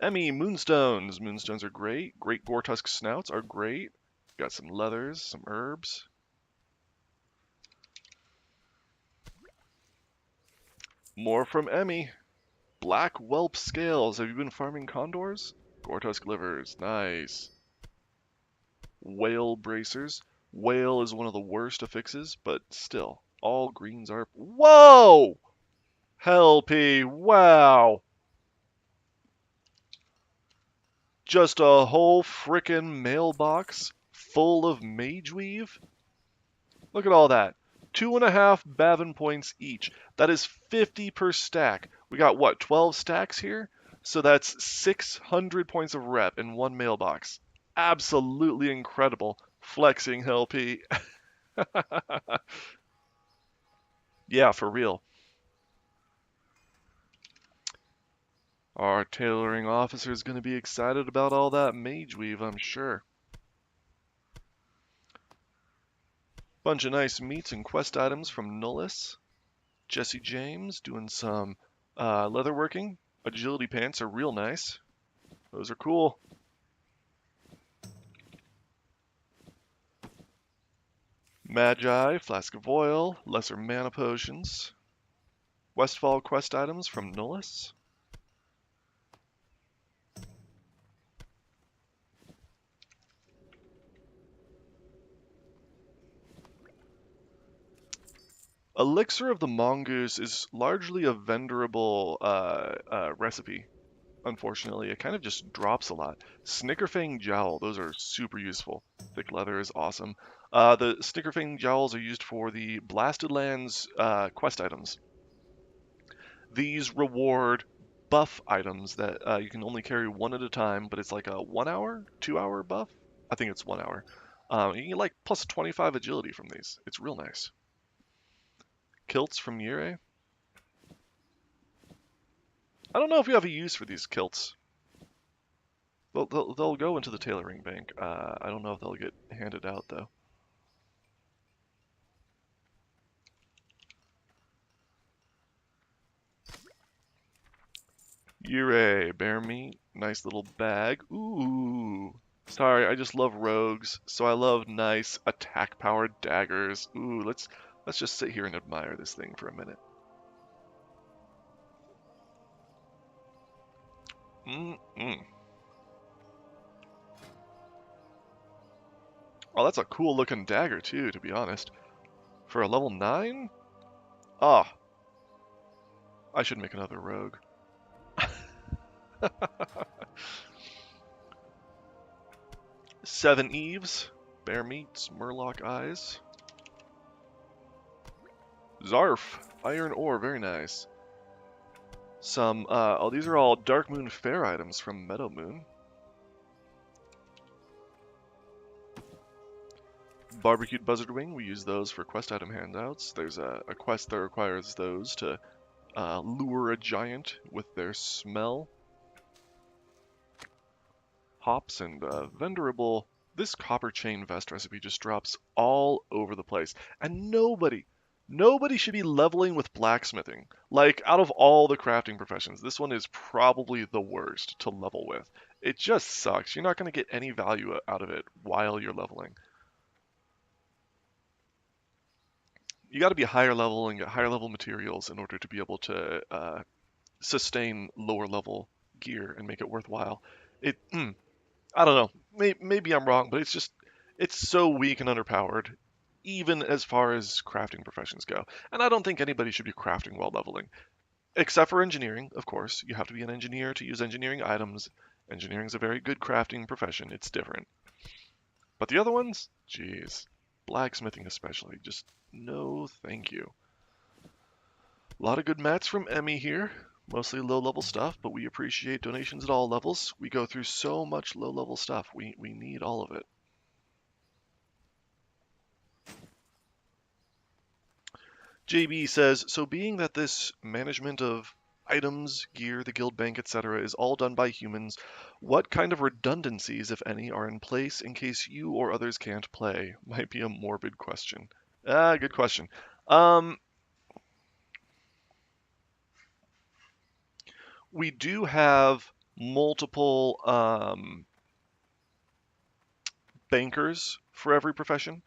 Emmy, Moonstones. Moonstones are great. Great Goretusk snouts are great. Got some leathers, some herbs. More from Emmy. Black Whelp Scales. Have you been farming condors? Goretusk livers, nice. Whale bracers. Whale is one of the worst affixes, but still, all greens are. Whoa! Hell P, wow! Just a whole frickin' mailbox full of mage weave? Look at all that. 2.5 Bavin points each. That is 50 per stack. We got what, 12 stacks here? So that's 600 points of rep in one mailbox. Absolutely incredible. Flexing, Hell P. Yeah, for real. Our tailoring officer is going to be excited about all that mage weave, I'm sure. Bunch of nice meats and quest items from Nullis. Jesse James doing some leatherworking. Agility pants are real nice. Those are cool. Magi, Flask of Oil, Lesser Mana Potions. Westfall quest items from Nullis. Elixir of the Mongoose is largely a vendorable recipe. Unfortunately, it kind of just drops a lot. Snickerfang Jowl, those are super useful. Thick leather is awesome. The Snickerfang Jowls are used for the Blasted Lands quest items. These reward buff items that you can only carry one at a time, but it's like a 1 hour, 2 hour buff. I think it's 1 hour. You can get like plus 25 agility from these. It's real nice. Kilts from Yurei. I don't know if we have a use for these kilts. They'll go into the tailoring bank. I don't know if they'll get handed out though. Yurei, bear meat, nice little bag. Ooh. Sorry, I just love rogues, so I love nice attack-powered daggers. Ooh, let's just sit here and admire this thing for a minute. Mm-mm. Oh, that's a cool looking dagger too, to be honest. For a level 9? Ah, I should make another rogue. Seven Eves, bear meats, murloc eyes. Zarf, iron ore, very nice. Some, oh, these are all Dark Moon Fair items from Meadow Moon. Barbecued Buzzard Wing, we use those for quest item handouts. There's a quest that requires those to lure a giant with their smell. Hops and vendorable. This copper chain vest recipe just drops all over the place. And nobody should be leveling with blacksmithing. Like, out of all the crafting professions, this one is probably the worst to level with. It just sucks. You're not going to get any value out of it while you're leveling. You got to be higher level and get higher level materials in order to be able to sustain lower level gear and make it worthwhile. I don't know. Maybe I'm wrong, but it's so weak and underpowered, even as far as crafting professions go. And I don't think anybody should be crafting while leveling, except for engineering, of course. You have to be an engineer to use engineering items. Engineering is a very good crafting profession. It's different. But the other ones, geez, blacksmithing especially, just no thank you. A lot of good mats from Emmy here. Mostly low-level stuff, but we appreciate donations at all levels. We go through so much low-level stuff. We need all of it. JB says, so being that this management of items, gear, the guild bank, etc. is all done by humans, what kind of redundancies, if any, are in place in case you or others can't play? Might be a morbid question. Good question. Um, we do have multiple bankers for every profession.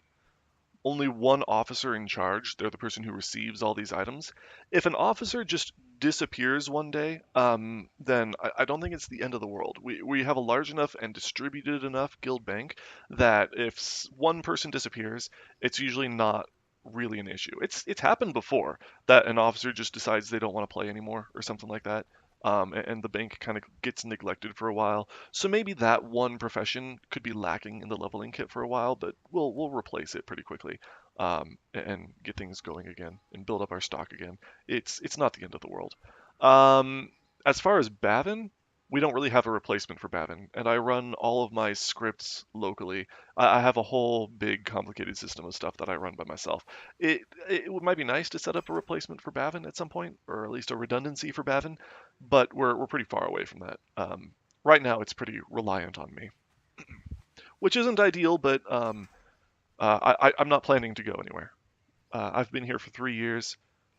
Only one officer in charge. They're the person who receives all these items. If an officer just disappears one day, then I don't think it's the end of the world. We have a large enough and distributed enough guild bank that if one person disappears, it's usually not really an issue. It's happened before that an officer just decides they don't want to play anymore or something like that. And the bank kind of gets neglected for a while. So maybe that one profession could be lacking in the leveling kit for a while, but we'll replace it pretty quickly, and get things going again and build up our stock again. It's not the end of the world. As far as Bavin, we don't really have a replacement for Bavin, and I run all of my scripts locally. I have a whole big complicated system of stuff that I run by myself. It might be nice to set up a replacement for Bavin at some point, or at least a redundancy for Bavin, but we're pretty far away from that. Right now, it's pretty reliant on me, which isn't ideal, but I'm not planning to go anywhere. I've been here for 3 years.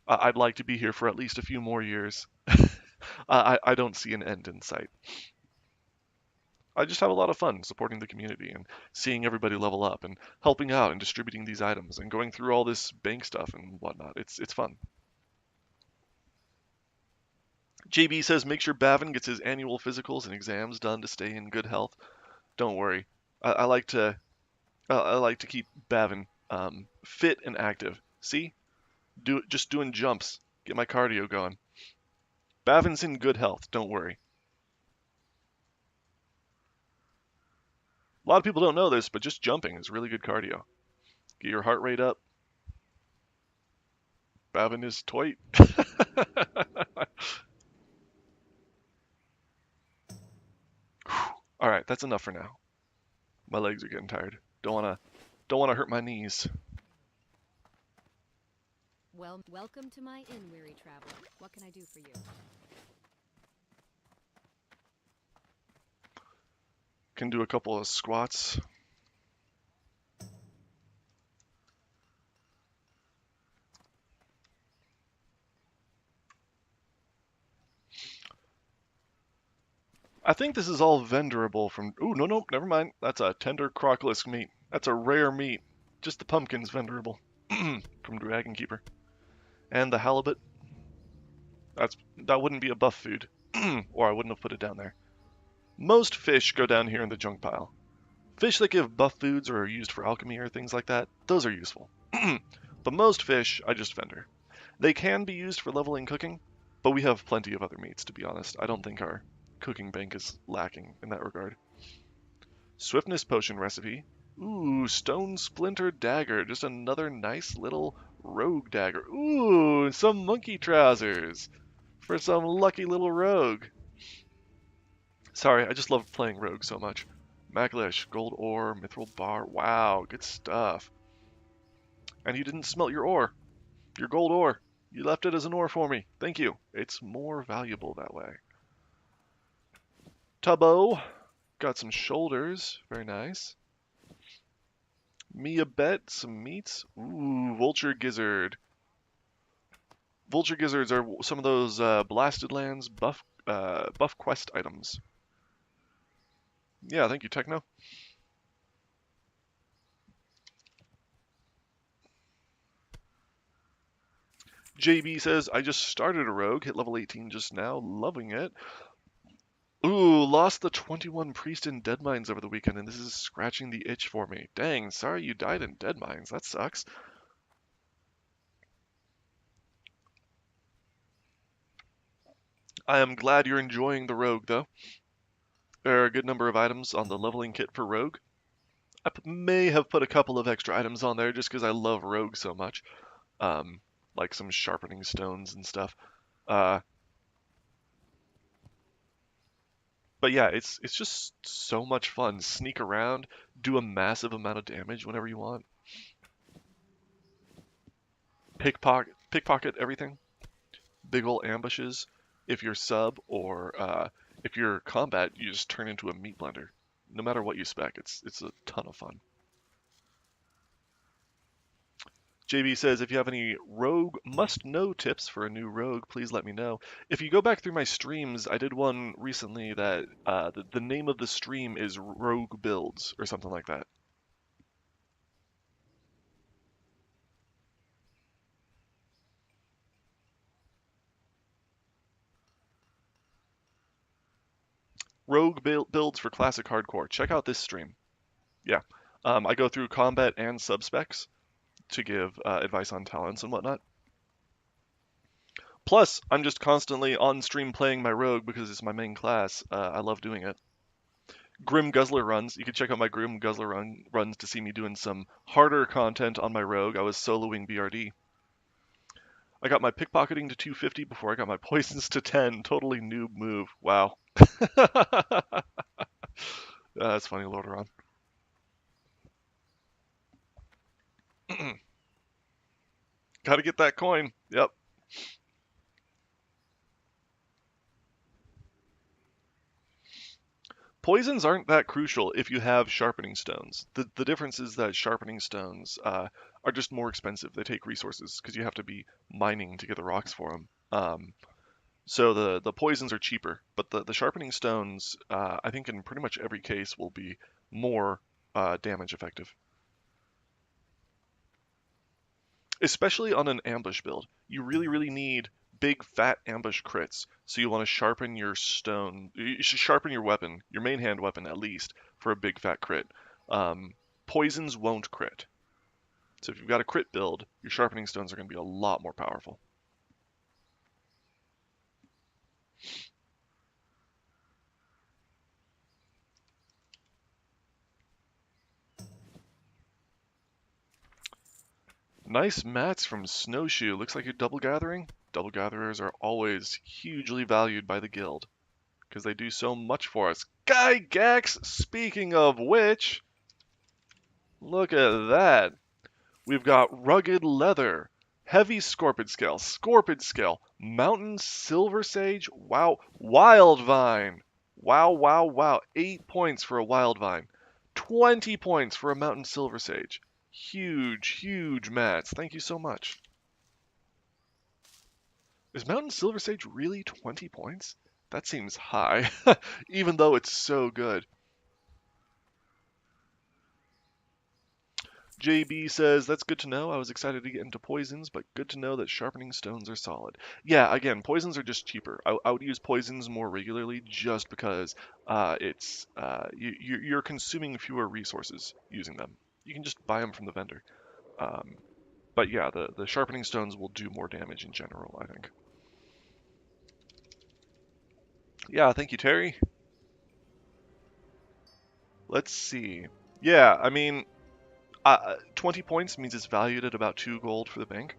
I'd like to be here for at least a few more years. I don't see an end in sight. I just have a lot of fun supporting the community and seeing everybody level up and helping out and distributing these items and going through all this bank stuff and whatnot. It's fun. JB says make sure Bavin gets his annual physicals and exams done to stay in good health. Don't worry. I like to I like to keep Bavin fit and active. See, just doing jumps, get my cardio going. Bavin's in good health. Don't worry. A lot of people don't know this, but just jumping is really good cardio. Get your heart rate up. Bavin is toit. All right, that's enough for now. My legs are getting tired. Don't wanna hurt my knees. Welcome to my inn, weary traveler. What can I do for you? Can do a couple of squats. I think this is all vendorable from. Ooh, no, no, never mind. That's a tender crocolisk meat. That's a rare meat. Just the pumpkin's vendorable from Dragon Keeper. And the halibut. That wouldn't be a buff food, or I wouldn't have put it down there. Most fish go down here in the junk pile. Fish that give buff foods or are used for alchemy or things like that, those are useful. But most fish, I just vendor. They can be used for leveling cooking, but we have plenty of other meats, to be honest. I don't think our cooking bank is lacking in that regard. Swiftness potion recipe. Ooh, stone splinter dagger. Just another nice little rogue dagger. Ooh, some monkey trousers for some lucky little rogue. Sorry, I just love playing rogue so much. Maglish, gold ore, mithril bar. Wow, good stuff. And you didn't smelt your ore. Your gold ore. You left it as an ore for me. Thank you. It's more valuable that way. Tubbo. Got some shoulders. Very nice. Me a bet. Some meats. Ooh, vulture gizzard. Vulture gizzards are some of those Blasted Lands buff quest items. Yeah, thank you, Techno. JB says, I just started a rogue, hit level 18 just now, loving it. Ooh, lost the 21 priest in Dead Mines over the weekend, and this is scratching the itch for me. Dang, sorry you died in Dead Mines. That sucks. I am glad you're enjoying the rogue, though. There are a good number of items on the leveling kit for rogue. May have put a couple of extra items on there just because I love rogue so much. Like some sharpening stones and stuff. Uh, but yeah, it's just so much fun. Sneak around, do a massive amount of damage whenever you want. Pickpocket everything. Big ol' ambushes. If you're sub or if you're combat, you just turn into a meat blender. No matter what you spec, it's a ton of fun. JB says, if you have any rogue must-know tips for a new rogue, please let me know. If you go back through my streams, I did one recently that the name of the stream is Rogue Builds or something like that. Rogue builds for classic hardcore. Check out this stream. Yeah. I go through combat and subspecs to give advice on talents and whatnot. Plus, I'm just constantly on stream playing my rogue because it's my main class. I love doing it. Grim Guzzler runs. You can check out my Grim Guzzler runs to see me doing some harder content on my rogue. I was soloing BRD. I got my pickpocketing to 250 before I got my poisons to 10. Totally noob move. Wow. That's funny, Lordaeron. Gotta get that coin. Yep. Poisons aren't that crucial if you have sharpening stones. The difference is that sharpening stones are just more expensive. They take resources because you have to be mining to get the rocks for them. So the poisons are cheaper, but the sharpening stones, I think in pretty much every case, will be more damage effective. Especially on an ambush build. You really need big fat ambush crits. So you want to sharpen your stone. You should sharpen your weapon, your main hand weapon at least, for a big fat crit. Poisons won't crit. So if you've got a crit build, your sharpening stones are going to be a lot more powerful. Nice mats from Snowshoe. Looks like you're double gathering. Double gatherers are always hugely valued by the guild because they do so much for us. Gygax, speaking of which, look at that. We've got rugged leather, heavy scorpid scale, mountain silver sage, wow, wild vine. Wow, wow, wow. 8 points for a Wild Vine. 20 points for a Mountain Silver Sage. Huge, huge mats. Thank you so much. Is Mountain Silver Sage really 20 points? That seems high, even though it's so good. JB says, that's good to know. I was excited to get into poisons, but good to know that sharpening stones are solid. Yeah, again, poisons are just cheaper. I would use poisons more regularly just because you're consuming fewer resources using them. You can just buy them from the vendor. Um, but yeah, the sharpening stones will do more damage in general, I think. Yeah, thank you, Terry. Let's see. Yeah, I mean, 20 points means it's valued at about 2 gold for the bank.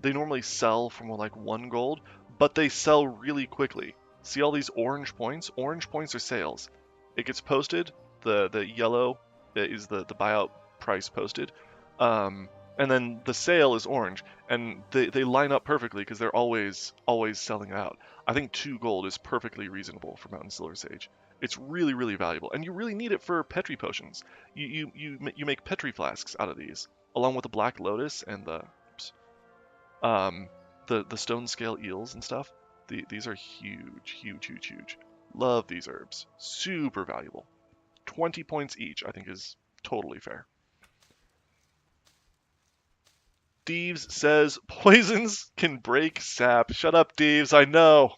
They normally sell for more like 1 gold, but they sell really quickly. See all these orange points? Orange points are sales. It gets posted. The yellow is the buyout price posted. Um, and then the sale is orange, and they line up perfectly because they're always selling out. I think 2 gold is perfectly reasonable for Mountain Silver Sage. It's really, really valuable, and you really need it for Petri potions. You make Petri flasks out of these, along with the Black Lotus and um, the stone scale eels and stuff. These are huge, huge, huge, huge. Love these herbs. Super valuable. 20 points each, I think, is totally fair. Deeves says poisons can break sap. Shut up, Deeves. I know.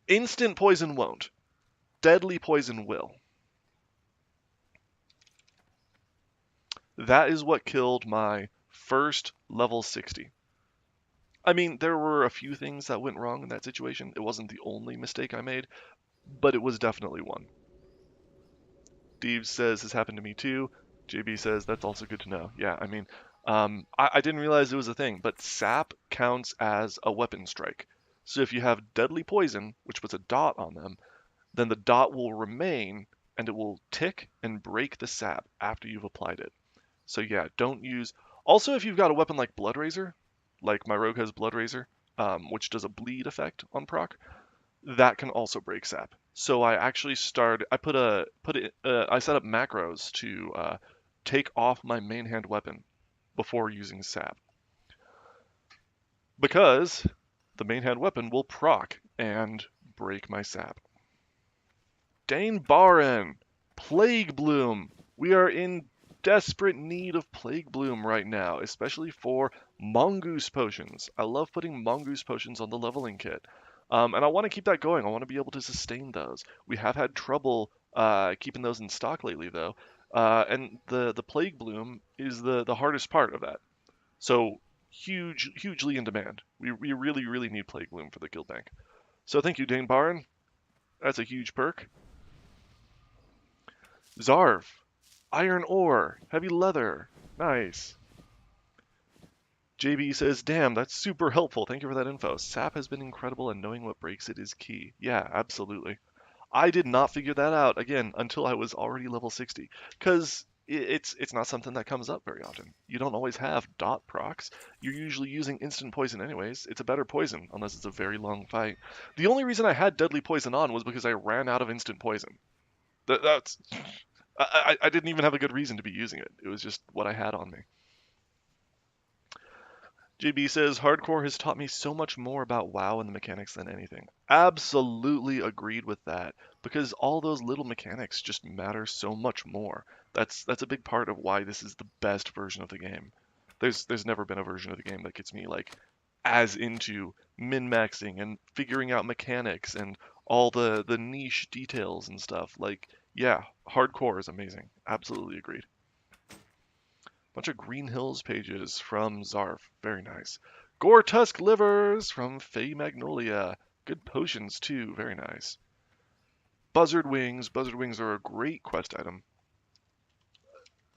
Instant poison won't. Deadly poison will. That is what killed my first level 60. I mean, there were a few things that went wrong in that situation. It wasn't the only mistake I made, but it was definitely one. Steve says this happened to me too. JB says that's also good to know. Yeah, I mean, I didn't realize it was a thing, but sap counts as a weapon strike. So if you have deadly poison, which puts a dot on them, then the dot will remain and it will tick and break the sap after you've applied it. So yeah, don't use. Also, if you've got a weapon like Blood Razor, like my rogue has Blood Razor, which does a bleed effect on proc, that can also break sap. So I actually started. I set up macros to take off my main hand weapon before using sap because the main hand weapon will proc and break my sap. Dane Barin, Plague Bloom. We are in desperate need of Plague Bloom right now, especially for Mongoose Potions. I love putting Mongoose Potions on the leveling kit. And I want to keep that going. I want to be able to sustain those. We have had trouble keeping those in stock lately, though. And the Plague Bloom is the hardest part of that. So hugely in demand. We really, really need Plague Bloom for the guild bank. So thank you, Dane Barin. That's a huge perk. Zarf, iron ore, heavy leather. Nice. JB says, damn, that's super helpful. Thank you for that info. SAP has been incredible and knowing what breaks it is key. Yeah, absolutely. I did not figure that out, again, until I was already level 60. Because it's not something that comes up very often. You don't always have dot procs. You're usually using instant poison anyways. It's a better poison, unless it's a very long fight. The only reason I had deadly poison on was because I ran out of instant poison. That's I didn't even have a good reason to be using it. It was just what I had on me. JB says, hardcore has taught me so much more about WoW and the mechanics than anything. Absolutely agreed with that, because all those little mechanics just matter so much more. That's a big part of why this is the best version of the game. There's never been a version of the game that gets me like as into min-maxing and figuring out mechanics and all the niche details and stuff. Like, yeah, hardcore is amazing. Absolutely agreed. Bunch of Green Hills pages from Zarf. Very nice. Gore Tusk livers from Fey Magnolia. Good potions too. Very nice. Buzzard wings. Buzzard wings are a great quest item.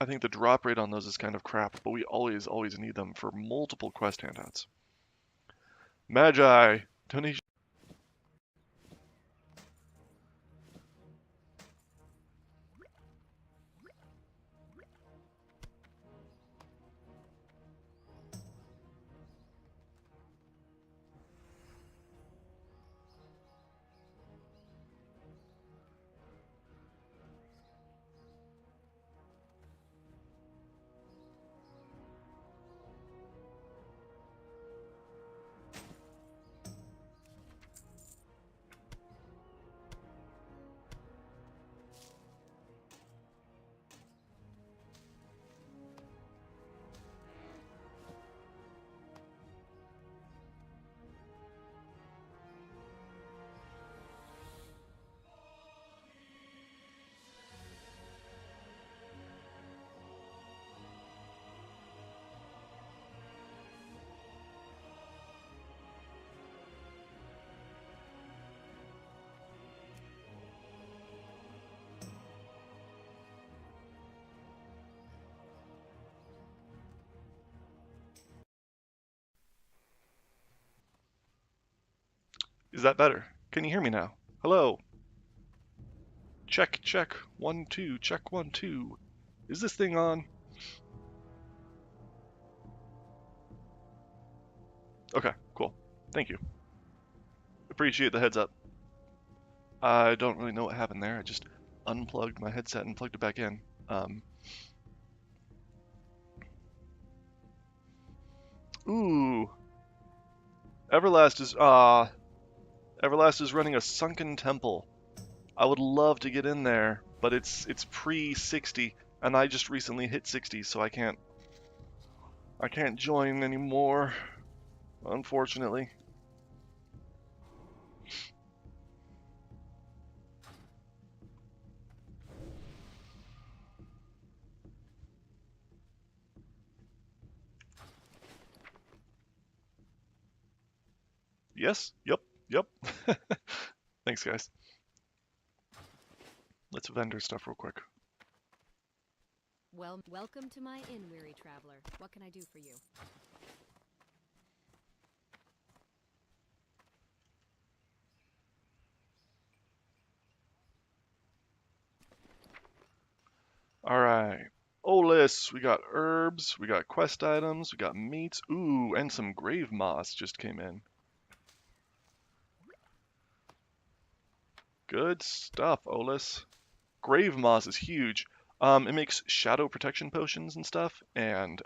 I think the drop rate on those is kind of crap, but we always need them for multiple quest handouts. Magi. Donation. Is that better? Can you hear me now? Hello? Check, check. 1, 2, check 1, 2. Is this thing on? Okay, cool. Thank you. Appreciate the heads up. I don't really know what happened there. I just unplugged my headset and plugged it back in. Ooh. Everlast is running a sunken temple. I would love to get in there, but it's pre-60, and I just recently hit 60, so I can't join anymore, unfortunately. Yes? Yep. Yep. Thanks, guys. Let's vendor stuff real quick. Well, welcome to my inn, weary traveler. What can I do for you? Alright. Olis, we got herbs, we got quest items, we got meats, ooh, and some grave moss just came in. Good stuff, Olis. Grave moss is huge. It makes shadow protection potions and stuff, and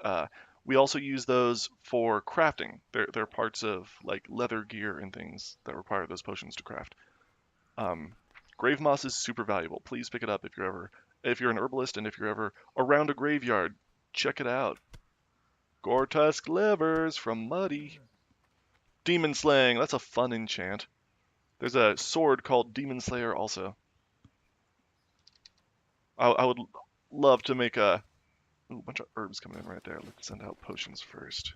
we also use those for crafting. They're parts of like leather gear and things that require those potions to craft. Um, Grave moss is super valuable. Please pick it up if you're an herbalist and if you're ever around a graveyard. Check it out. Gore-Tusk livers from Muddy. Demon slaying. That's a fun enchant. There's a sword called Demon Slayer also. I would love to make a ooh, bunch of herbs coming in right there. Let's send out potions first.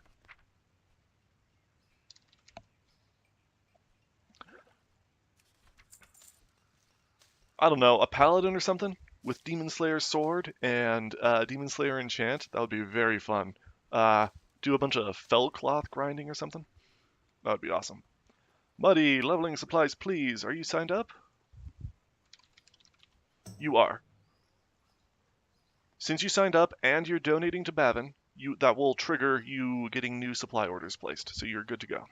I don't know, a paladin or something with Demon Slayer sword and Demon Slayer enchant. That would be very fun. Do a bunch of fell cloth grinding or something. That would be awesome. Muddy, leveling supplies, please. Are you signed up? You are. Since you signed up and you're donating to Bavin, that will trigger you getting new supply orders placed, so you're good to go.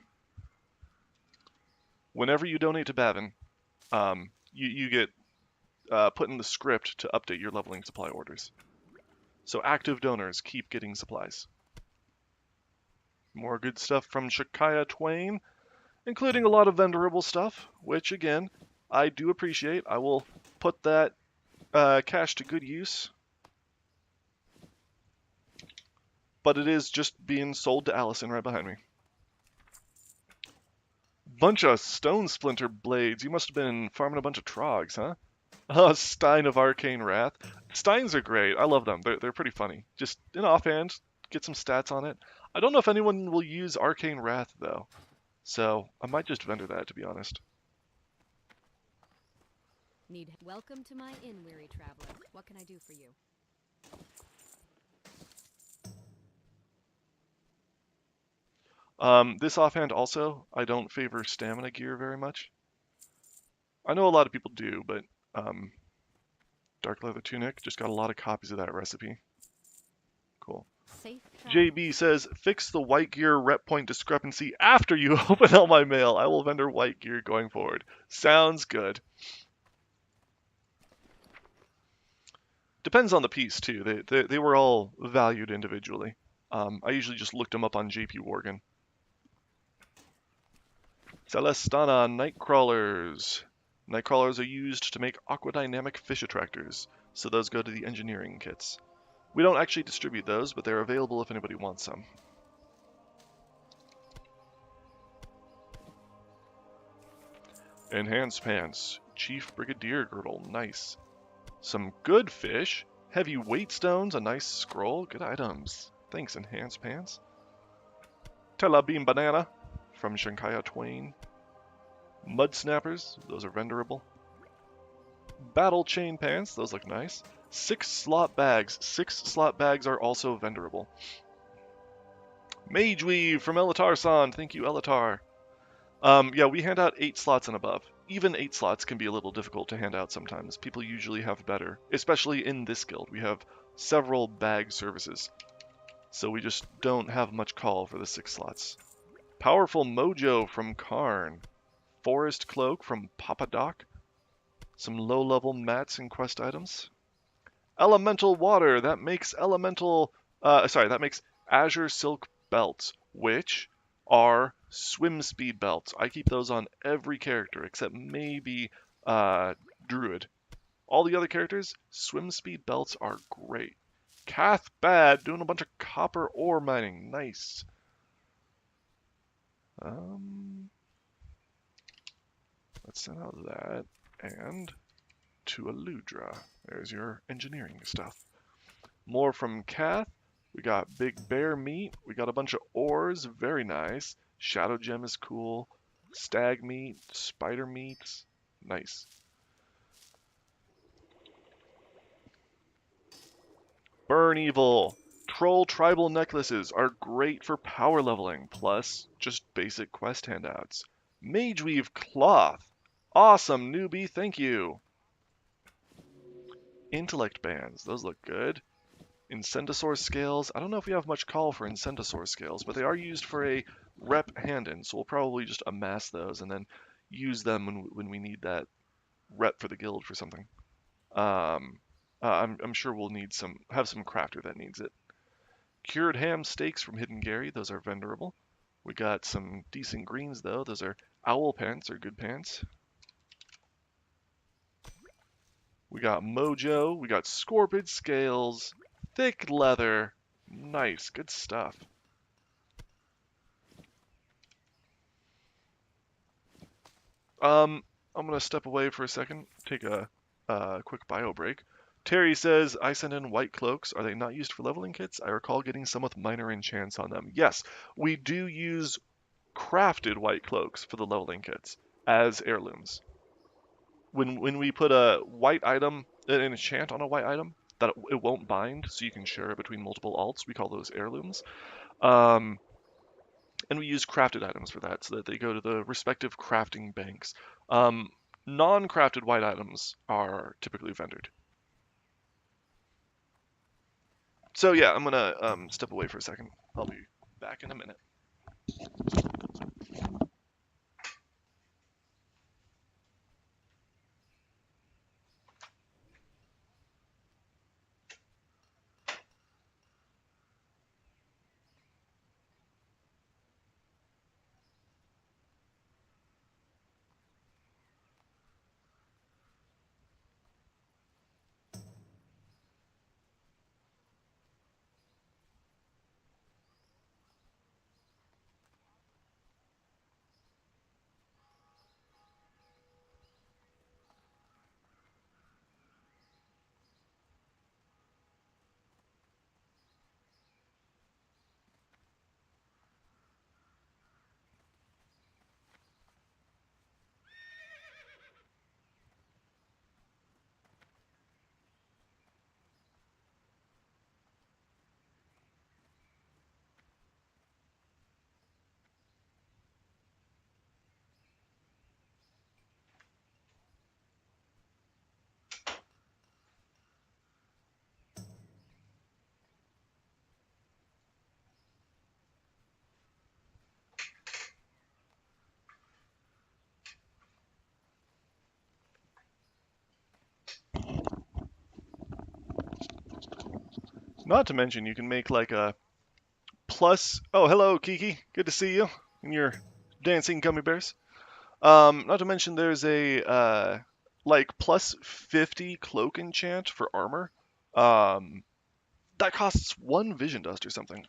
Whenever you donate to Bavin, you get put in the script to update your leveling supply orders. So active donors keep getting supplies. More good stuff from Shakaya Twain, including a lot of vendorable stuff, which again, I do appreciate. I will put that cash to good use. But it is just being sold to Allison right behind me. Bunch of stone splinter blades. You must have been farming a bunch of trogs, huh? Stein of Arcane Wrath. Steins are great. I love them. They're pretty funny. Just in offhand, get some stats on it. I don't know if anyone will use Arcane Wrath, though. So I might just vendor that, to be honest. Welcome to my inn, weary traveler. What can I do for you? This offhand also, I don't favor stamina gear very much. I know a lot of people do, but Dark Leather Tunic, just got a lot of copies of that recipe. Cool. JB says, fix the white gear rep point discrepancy after you open all my mail. I will vendor white gear going forward. Sounds good. Depends on the piece, too. They were all valued individually. I usually just looked them up on JP Worgen. Celestana Nightcrawlers. Nightcrawlers are used to make aquadynamic fish attractors, so those go to the engineering kits. We don't actually distribute those, but they're available if anybody wants some. Enhanced pants. Chief Brigadier girdle. Nice. Some good fish. Heavy weight stones. A nice scroll. Good items. Thanks, enhanced pants. Telabeam banana from Shankaya Twain. Mud snappers. Those are vendorable. Battle chain pants. Those look nice. 6 slot bags. 6 slot bags are also vendorable. Mage Weave from Elatar-san. Thank you, Elatar. Yeah, we hand out 8 slots and above. Even 8 slots can be a little difficult to hand out sometimes. People usually have better, especially in this guild. We have several bag services, so we just don't have much call for the 6 slots. Powerful Mojo from Karn. Forest Cloak from Papa Doc. Some low-level mats and quest items. Elemental Water, that makes that makes Azure Silk belts, which are swim speed belts. I keep those on every character except maybe Druid. All the other characters, swim speed belts are great. Cath Bad, doing a bunch of copper ore mining. Nice. Let's send out that and to Aludra. There's your engineering stuff. More from Kath. We got big bear meat. We got a bunch of ores. Very nice. Shadow gem is cool. Stag meat. Spider meat. Nice. Burn evil. Troll tribal necklaces are great for power leveling, plus just basic quest handouts. Mageweave cloth. Awesome, newbie, thank you. Intellect bands. Those look good. Incendosaur scales. I don't know if we have much call for Incendosaur scales, but they are used for a rep hand-in, so we'll probably just amass those and then use them when we need that rep for the guild for something. I'm sure we'll have some crafter that needs it. Cured ham steaks from Hidden Gary. Those are vendorable. We got some decent greens though. Those are owl pants or good pants. We got mojo. We got scorpid scales. Thick leather. Nice. Good stuff. I'm gonna step away for a second, take a quick bio break. Terry says, I sent in white cloaks. Are they not used for leveling kits? I recall getting some with minor enchants on them. Yes, we do use crafted white cloaks for the leveling kits as heirlooms. When we put a white item, an enchant on a white item, that it won't bind, so you can share it between multiple alts, we call those heirlooms. Um, and we use crafted items for that so that they go to the respective crafting banks. Non-crafted white items are typically vendored. So yeah, I'm gonna step away for a second. I'll be back in a minute. Not to mention, you can make like a plus. Oh, hello, Kiki. Good to see you and your dancing gummy bears. Not to mention, there's a like plus 50 cloak enchant for armor. Um, that costs 1 vision dust or something.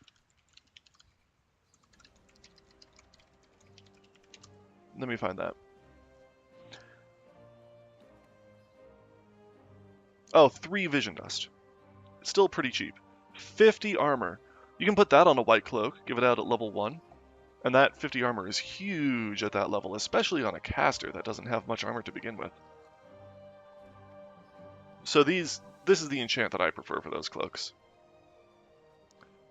Let me find that. Oh, 3 vision dust. Still pretty cheap. 50 armor. You can put that on a white cloak, give it out at level 1, and that 50 armor is huge at that level, especially on a caster that doesn't have much armor to begin with. So this is the enchant that I prefer for those cloaks.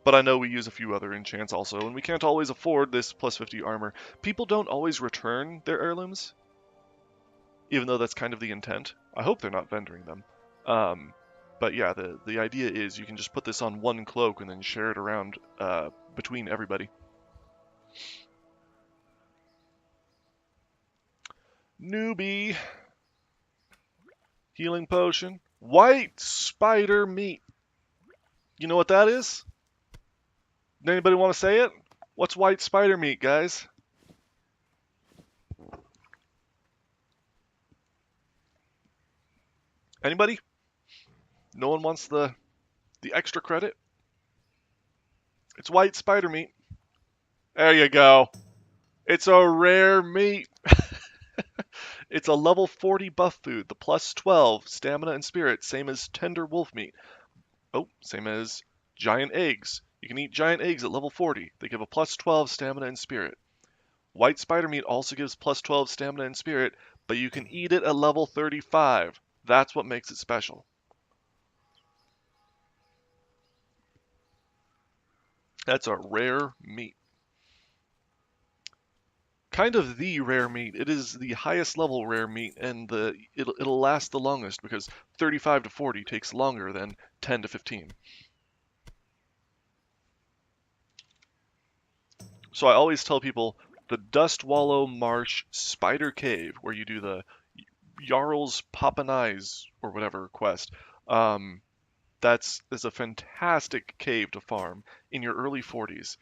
But I know we use a few other enchants also, and we can't always afford this plus 50 armor. People don't always return their heirlooms, even though that's kind of the intent. I hope they're not vendoring them. But yeah, the idea is you can just put this on one cloak and then share it around between everybody. Newbie. Healing potion. White spider meat. You know what that is? Anybody want to say it? What's white spider meat, guys? Anybody? No one wants the extra credit? It's white spider meat. There you go. It's a rare meat. It's a level 40 buff food, the plus 12 stamina and spirit, same as tender wolf meat. Oh, same as giant eggs. You can eat giant eggs at level 40. They give a plus 12 stamina and spirit. White spider meat also gives plus 12 stamina and spirit, but you can eat it at level 35. That's what makes it special. That's a rare meat. Kind of the rare meat. It is the highest level rare meat, and it'll last the longest because 35 to 40 takes longer than 10 to 15. So I always tell people the Dust Wallow Marsh Spider Cave, where you do the Jarl's Poppin' Eyes or whatever quest. That's a fantastic cave to farm in your early 40s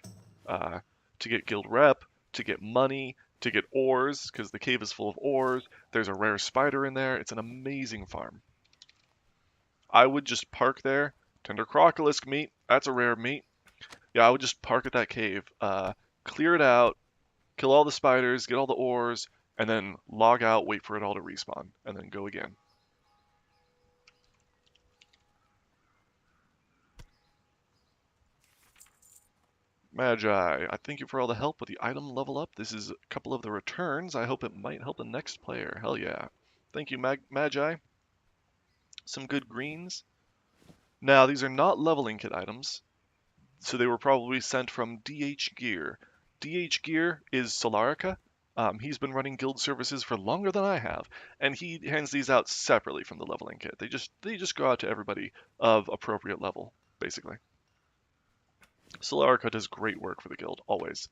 to get guild rep, to get money, to get ores, because the cave is full of ores. There's a rare spider in there. It's an amazing farm. I would just park there. Tender crocolisk meat, that's a rare meat. Yeah, I would just park at that cave, clear it out, kill all the spiders, get all the ores, and then log out, wait for it all to respawn, and then go again. Magi, I thank you for all the help with the item level up. This is a couple of the returns. I hope it might help the next player. Hell yeah. Thank you, Magi. Some good greens. Now, these are not leveling kit items, so they were probably sent from DH Gear. DH Gear is Solarica. He's been running guild services for longer than I have, and he hands these out separately from the leveling kit. They just go out to everybody of appropriate level, basically. Solarica does great work for the guild, always.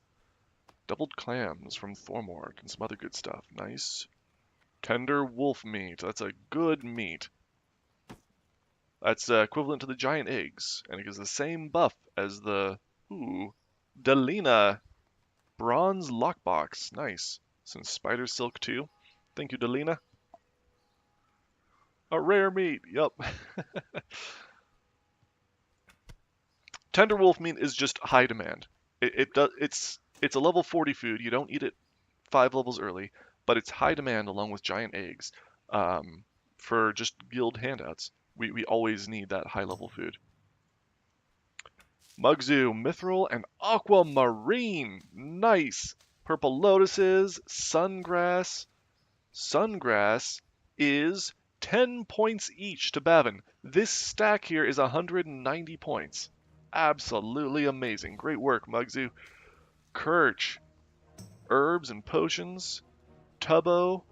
Doubled clams from Thormort and some other good stuff. Nice. Tender wolf meat. That's a good meat. That's equivalent to the giant eggs, and it gives the same buff as the Delina bronze lockbox. Nice. Some spider silk too. Thank you, Delina. A rare meat. Yup. Tender wolf meat is just high demand. It's a level 40 food. You don't eat it 5 levels early, but it's high demand along with giant eggs for just guild handouts. We always need that high level food. Mugzu, Mithril, and Aquamarine. Nice. Purple lotuses, sungrass. Sungrass is 10 points each to Bavin. This stack here is 190 points. Absolutely amazing. Great work, Mugzu. Kirch, herbs and potions. Tubbo,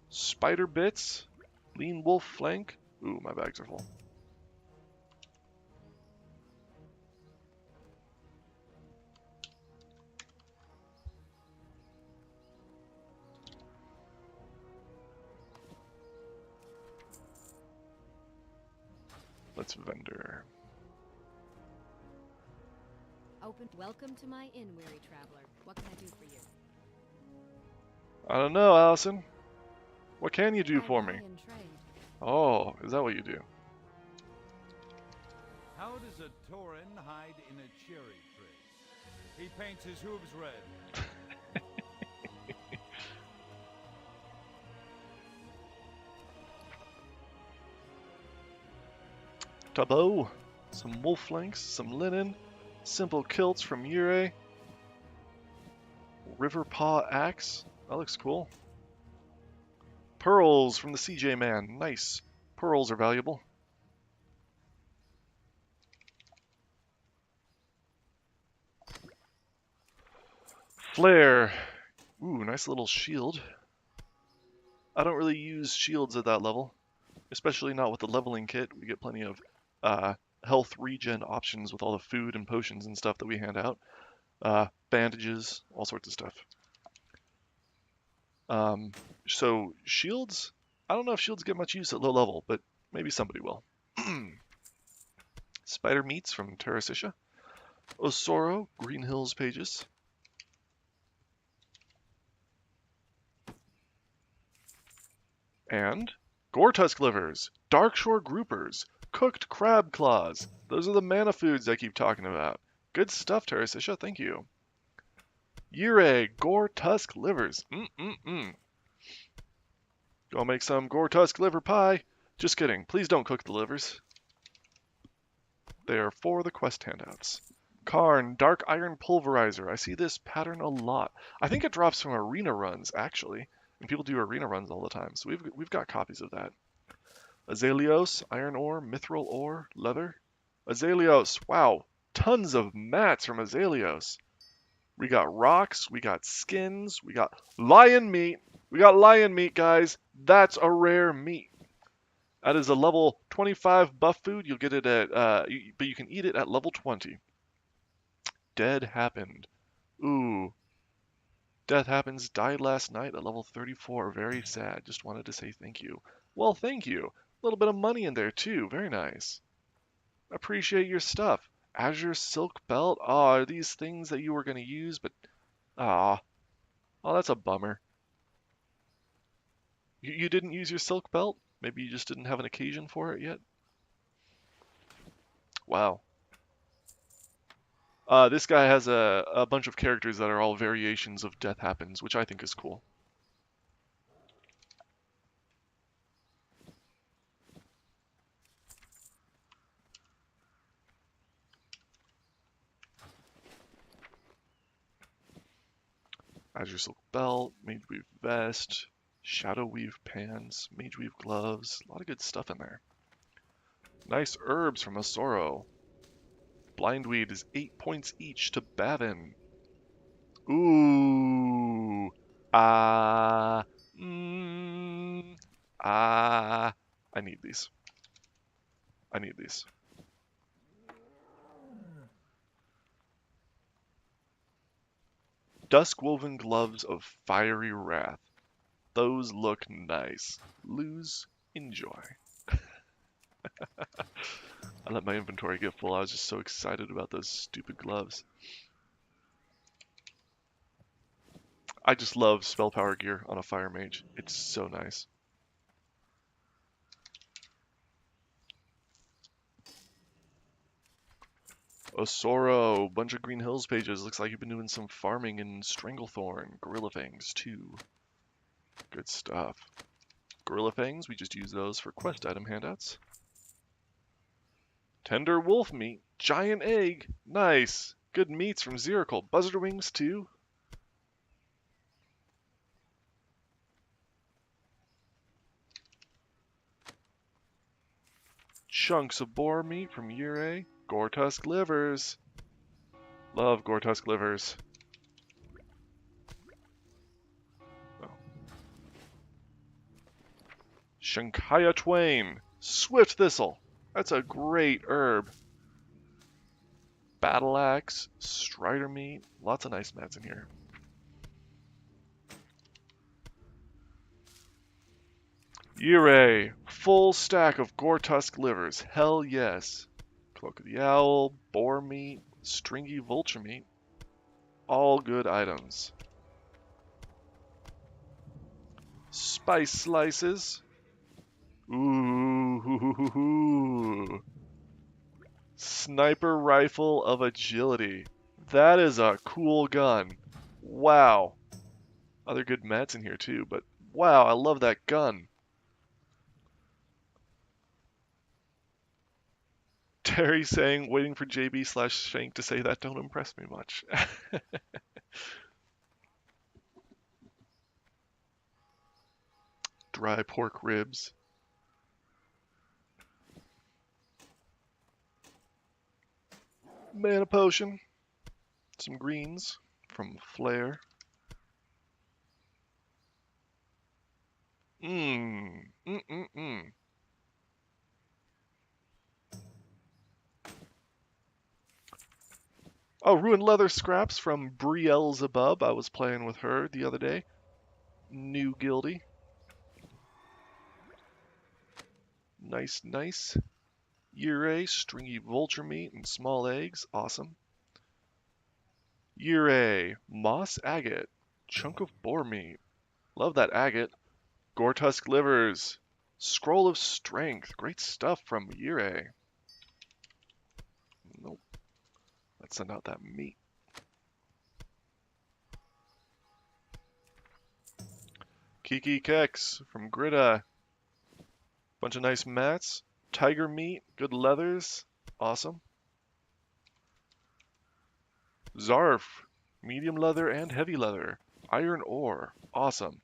spider bits, lean wolf flank. Ooh, my bags are full. Let's vendor. Welcome to my inn, weary traveler. What can I do for you? I don't know, Allison. What can you do I for buy me? and trade. Oh, is that what you do? How does a tauren hide in a cherry tree? He paints his hooves red. Tubbo, some wolf flanks, some linen, simple kilts from Yurei, river paw axe. That looks cool. Pearls from the CJ man. Nice. Pearls are valuable. Flare. Ooh, nice little shield. I don't really use shields at that level, especially not with the leveling kit. We get plenty of health regen options with all the food and potions and stuff that we hand out. Bandages, all sorts of stuff. So shields, I don't know if shields get much use at low level, but maybe somebody will. Spider meats from Terrasicia. Osoro, Green Hills pages. And Gore-Tusk livers, Darkshore groupers, cooked crab claws. Those are the mana foods I keep talking about. Good stuff, Terrasicia, thank you. Yurei, Gore-Tusk livers. Go make some Gore-Tusk liver pie. Just kidding, please don't cook the livers. They are for the quest handouts. Karn, Dark Iron Pulverizer. I see this pattern a lot. I think it drops from arena runs, actually. And people do arena runs all the time, so we've got copies of that. Azaleos, Iron Ore, Mithril Ore, Leather. Azaleos, wow, tons of mats from Azaleos. We got rocks, we got skins, we got lion meat. We got lion meat, guys. That's a rare meat. That is a level 25 buff food. You'll get it at, but you can eat it at level 20. Dead happened. Ooh. Death happens. Died last night at level 34. Very sad. Just wanted to say thank you. Well, thank you. A little bit of money in there too. Very nice. Appreciate your stuff. Azure Silk Belt. Oh, are these things that you were going to use? But, oh, that's a bummer. You didn't use your Silk Belt? Maybe you just didn't have an occasion for it yet? Wow. This guy has a bunch of characters that are all variations of Death Happens, which I think is cool. Azure Silk Belt, Mage Weave Vest, Shadow Weave Pants, Mage Weave Gloves, a lot of good stuff in there. Nice herbs from Osoro. Blindweed is 8 points each to Bavin. Ooh. Ah. Ah. I need these. I need these. Dusk-woven gloves of fiery wrath. Those look nice. Lose, enjoy. I let my inventory get full. I was just so excited about those stupid gloves. I just love spell power gear on a fire mage. It's so nice. Osoro, bunch of Green Hills pages. Looks like you've been doing some farming in Stranglethorn. Gorilla Fangs, too. Good stuff. Gorilla Fangs, we just use those for quest item handouts. Tender wolf meat. Giant egg. Nice. Good meats from Ziracle. Buzzard wings, too. Chunks of boar meat from Yurei. Gore-Tusk livers. Love Gore-Tusk livers. Oh. Shankaya Twain. Swift Thistle. That's a great herb. Battle Axe. Strider meat. Lots of nice mats in here. Yurei. Full stack of Gore-Tusk livers. Hell yes. Cloak of the Owl. Boar meat. Stringy vulture meat. All good items. Spice slices. Ooh. Sniper rifle of agility. That is a cool gun. Wow. Other good mats in here too, but wow, I love that gun. Terry saying, waiting for JB/Shank to say that don't impress me much. Dry pork ribs. Mana potion. Some greens. from Flare. Mmm. Mm-mm-mm. Oh, ruined leather scraps from Brielzebub. I was playing with her the other day. New guildie. Nice, nice. Ure, stringy vulture meat and small eggs. Awesome. Ure, moss agate, chunk of boar meat. Love that agate. Gore-tusk livers. Scroll of strength. Great stuff from Ure. Nope. Let's send out that meat. Kiki Kex from Grida. Bunch of nice mats. Tiger meat. Good leathers. Awesome. Zarf. Medium leather and heavy leather. Iron ore. Awesome.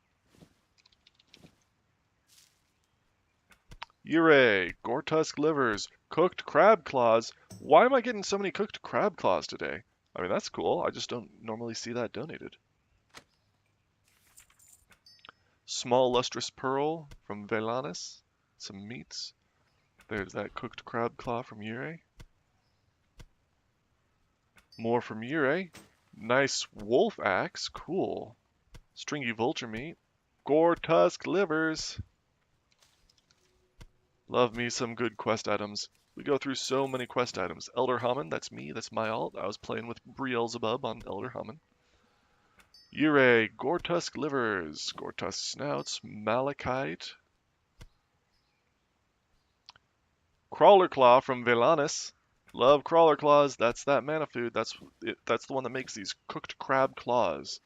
Ure. Gore-tusk livers. Cooked crab claws. Why am I getting so many cooked crab claws today? I mean, that's cool. I just don't normally see that donated. Small lustrous pearl from Velanis. Some meats. There's that cooked crab claw from Ure. More from Ure. Nice wolf axe. Cool. Stringy vulture meat. Gore-tusk livers. Love me some good quest items. We go through so many quest items. Elder Hammond, that's me, that's my alt. I was playing with Brielzebub on Elder Hammond. Ure, Gore-tusk livers, Gore-tusk snouts, malachite. Crawler claw from Velanis. Love crawler claws. That's that mana food. That's the one that makes these cooked crab claws.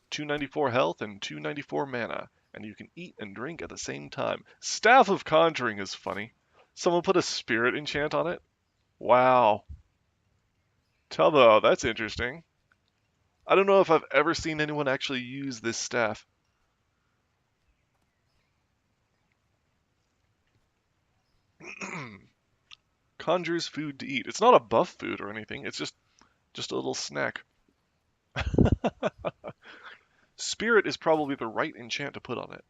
294 health and 294 mana, and you can eat and drink at the same time. Staff of Conjuring is funny. Someone put a spirit enchant on it. Wow. Tubbo, that's interesting. I don't know if I've ever seen anyone actually use this staff. Conjures food to eat. It's not a buff food or anything. It's just a little snack. Spirit is probably the right enchant to put on it.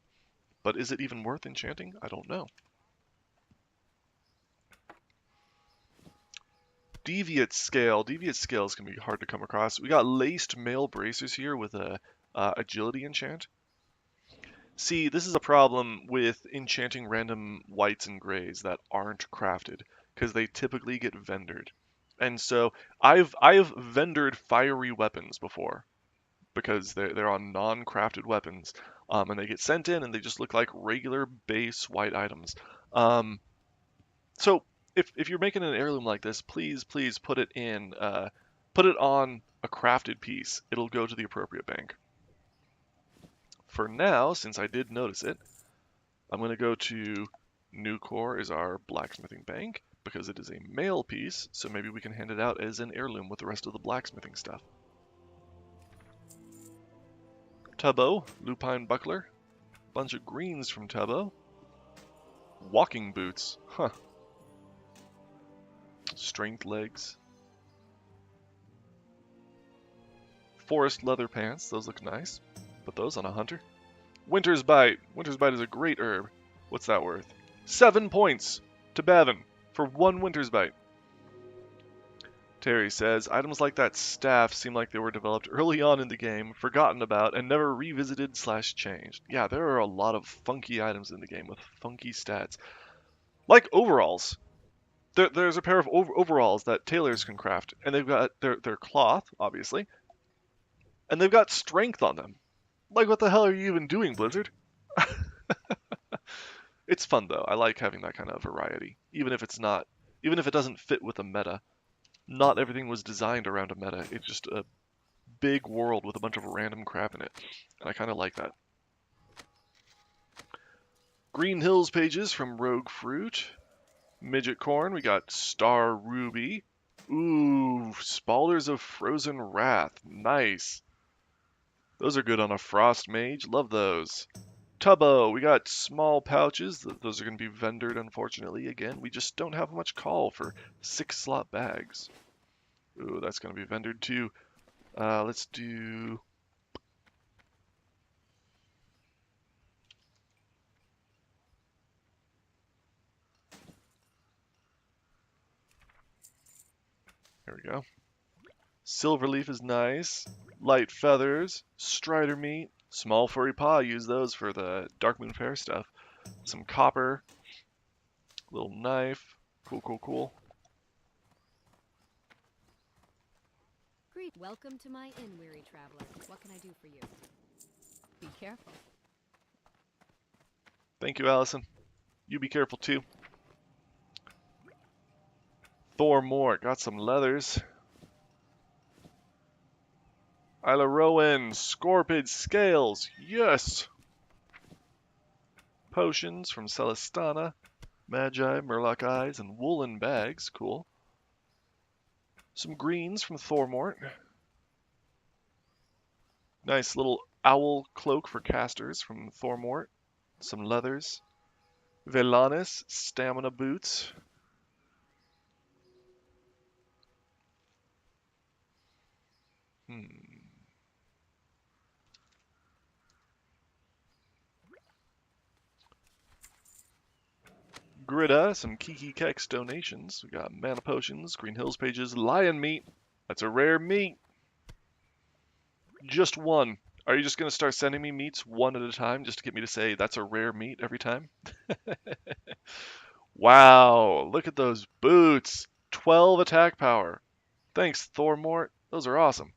But is it even worth enchanting? I don't know. Deviate scale. Deviate scales can be hard to come across. We got laced mail bracers here with a agility enchant. See, this is a problem with enchanting random whites and grays that aren't crafted, because they typically get vendored. And so I've vendored fiery weapons before, because they're on non-crafted weapons, and they get sent in and they just look like regular base white items. So if you're making an heirloom like this, please put it on a crafted piece. It'll go to the appropriate bank. For now, since I did notice it, I'm going to go to New Core is our blacksmithing bank because it is a mail piece, so maybe we can hand it out as an heirloom with the rest of the blacksmithing stuff. Tubbo, lupine buckler, bunch of greens from Tubbo. Walking boots, huh. Strength legs. Forest leather pants, those look nice. Put those on a hunter. Winter's Bite. Winter's Bite is a great herb. What's that worth? 7 points to Bavin for 1 Winter's Bite. Terry says, items like that staff seem like they were developed early on in the game, forgotten about, and never revisited/changed. Yeah, there are a lot of funky items in the game with funky stats. Like overalls. There's a pair of overalls that tailors can craft, and they've got their cloth, obviously, and they've got strength on them. Like, what the hell are you even doing, Blizzard? It's fun, though. I like having that kind of variety, even if it doesn't fit with a meta. Not everything was designed around a meta. It's just a big world with a bunch of random crap in it, and I kind of like that. Green Hills pages from Rogue Fruit. Midget Corn, we got Star Ruby. Ooh, Spalders of Frozen Wrath. Nice. Those are good on a Frost Mage. Love those. Tubbo, we got small pouches. Those are going to be vendored, unfortunately. Again, we just don't have much call for 6-slot bags. Ooh, that's going to be vendored too. Let's do... There we go. Silverleaf is nice. Light feathers, strider meat, small furry paw. Use those for the Darkmoon Fair stuff. Some copper, little knife. Cool, cool, cool. Greet. Welcome to my inn, weary traveler. What can I do for you? Be careful. Thank you, Allison. You be careful too. Thor Mort, got some leathers. Isla Rowan, Scorpid Scales, yes! Potions from Celestana, Magi, Murloc Eyes, and woolen bags, cool. Some greens from Thormort. Nice little owl cloak for casters from Thormort. Some leathers. Velanis, stamina boots. Grida, some Kiki Kex donations. We got mana potions, Green Hills pages, lion meat. That's a rare meat. Just one. Are you just going to start sending me meats one at a time just to get me to say that's a rare meat every time? Wow, look at those boots. 12 attack power. Thanks, Thormort. Those are awesome.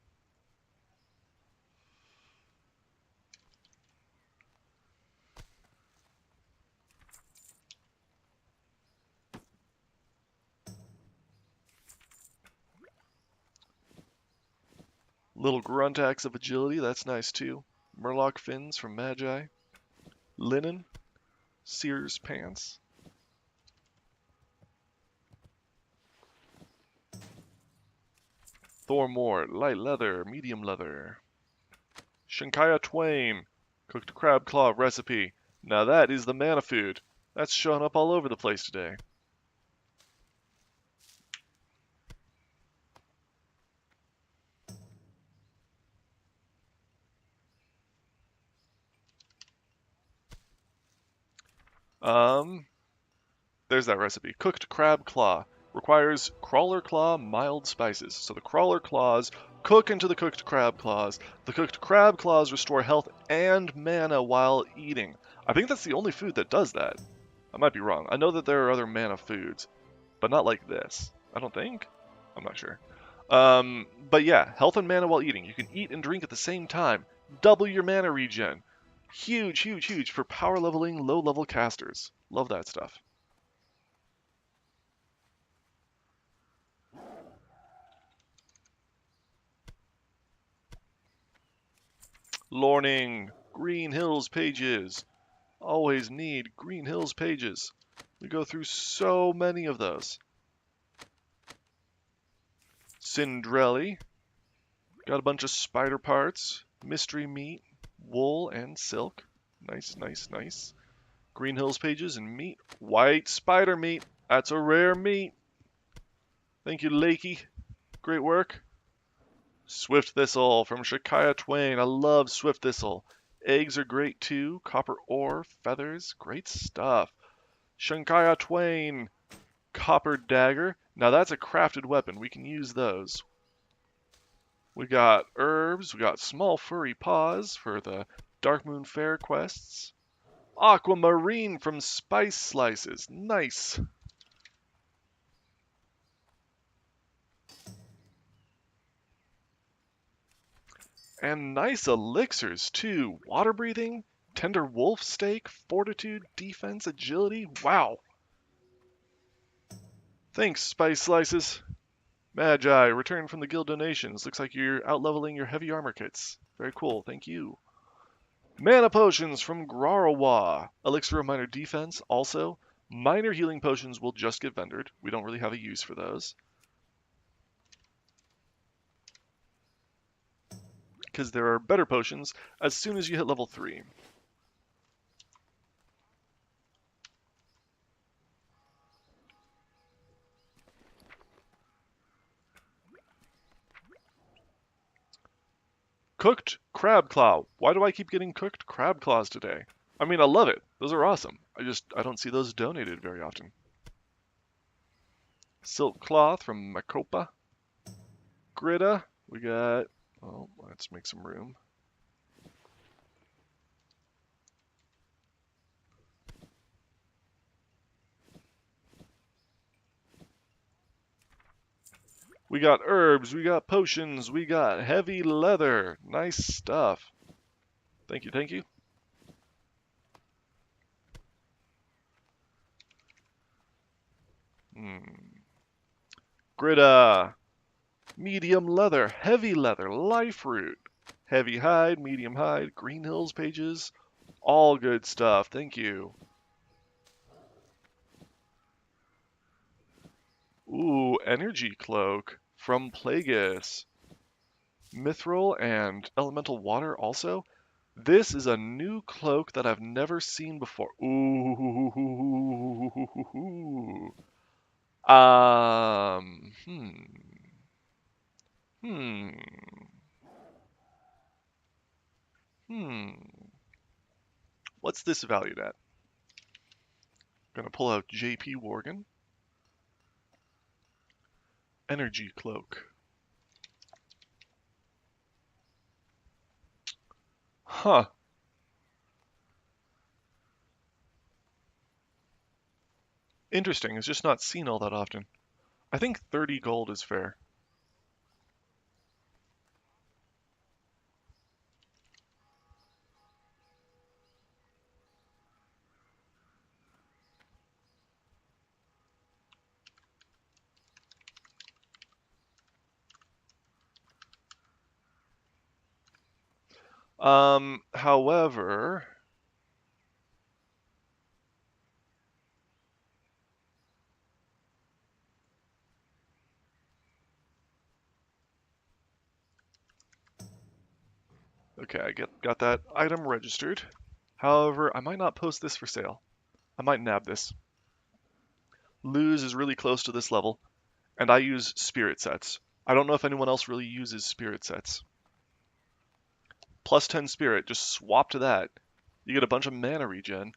Little grunt axe of agility, that's nice too. Murloc fins from Magi. Linen. Sears pants. Thormort, light leather, medium leather. Shinkaya Twain, cooked crab claw recipe. Now that is the mana food. That's showing up all over the place today. There's that recipe. Cooked crab claw. Requires crawler claw mild spices. So the crawler claws cook into the cooked crab claws. The cooked crab claws restore health and mana while eating. I think that's the only food that does that. I might be wrong. I know that there are other mana foods, but not like this. I don't think. I'm not sure. But yeah, health and mana while eating. You can eat and drink at the same time. Double your mana regen. Huge, huge, huge for power leveling low-level casters. Love that stuff. Lorning, Green Hills pages. Always need Green Hills pages. We go through so many of those. Cindrelli. Got a bunch of spider parts, mystery meat, wool, and silk. Nice, nice, nice. Green Hills pages and meat. White spider meat. That's a rare meat. Thank you, Lakey. Great work. Swift Thistle from Shakaya Twain. I love Swift Thistle. Eggs are great too. Copper ore, feathers, great stuff. Shankaya Twain. Copper dagger. Now that's a crafted weapon. We can use those. We got herbs. We got small furry paws for the Darkmoon Fair quests. Aquamarine from Spice Slices. Nice. And nice elixirs too. Water breathing, tender wolf steak, fortitude, defense, agility. Wow. Thanks, Spice Slices. Magi, return from the guild donations. Looks like you're outleveling your heavy armor kits. Very cool, thank you. Mana potions from Grarawa. Elixir of minor defense, also. Minor healing potions will just get vendored. We don't really have a use for those. Because there are better potions as soon as you hit level 3. Cooked crab claw. Why do I keep getting cooked crab claws today? I mean, I love it. Those are awesome. I don't see those donated very often. Silk cloth from Macopa. Gritta. We got, oh, let's make some room. We got herbs, we got potions, we got heavy leather. Nice stuff. Thank you, thank you. Gritta. Medium leather, heavy leather, life root. Heavy hide, medium hide, Green Hills pages. All good stuff. Thank you. Ooh, energy cloak from Plagueis. Mithril and elemental water also. This is a new cloak that I've never seen before. Ooh. Um. Hmm. Hmm. Hmm. What's this valued at? Gonna pull out JP Worgen. Energy cloak. Huh. Interesting. It's just not seen all that often. I think 30 gold is fair. However, okay, I got that item registered. However, I might not post this for sale. I might nab this. Lose is really close to this level, and I use spirit sets. I don't know if anyone else really uses spirit sets. Plus 10 spirit, just swap to that. You get a bunch of mana regen.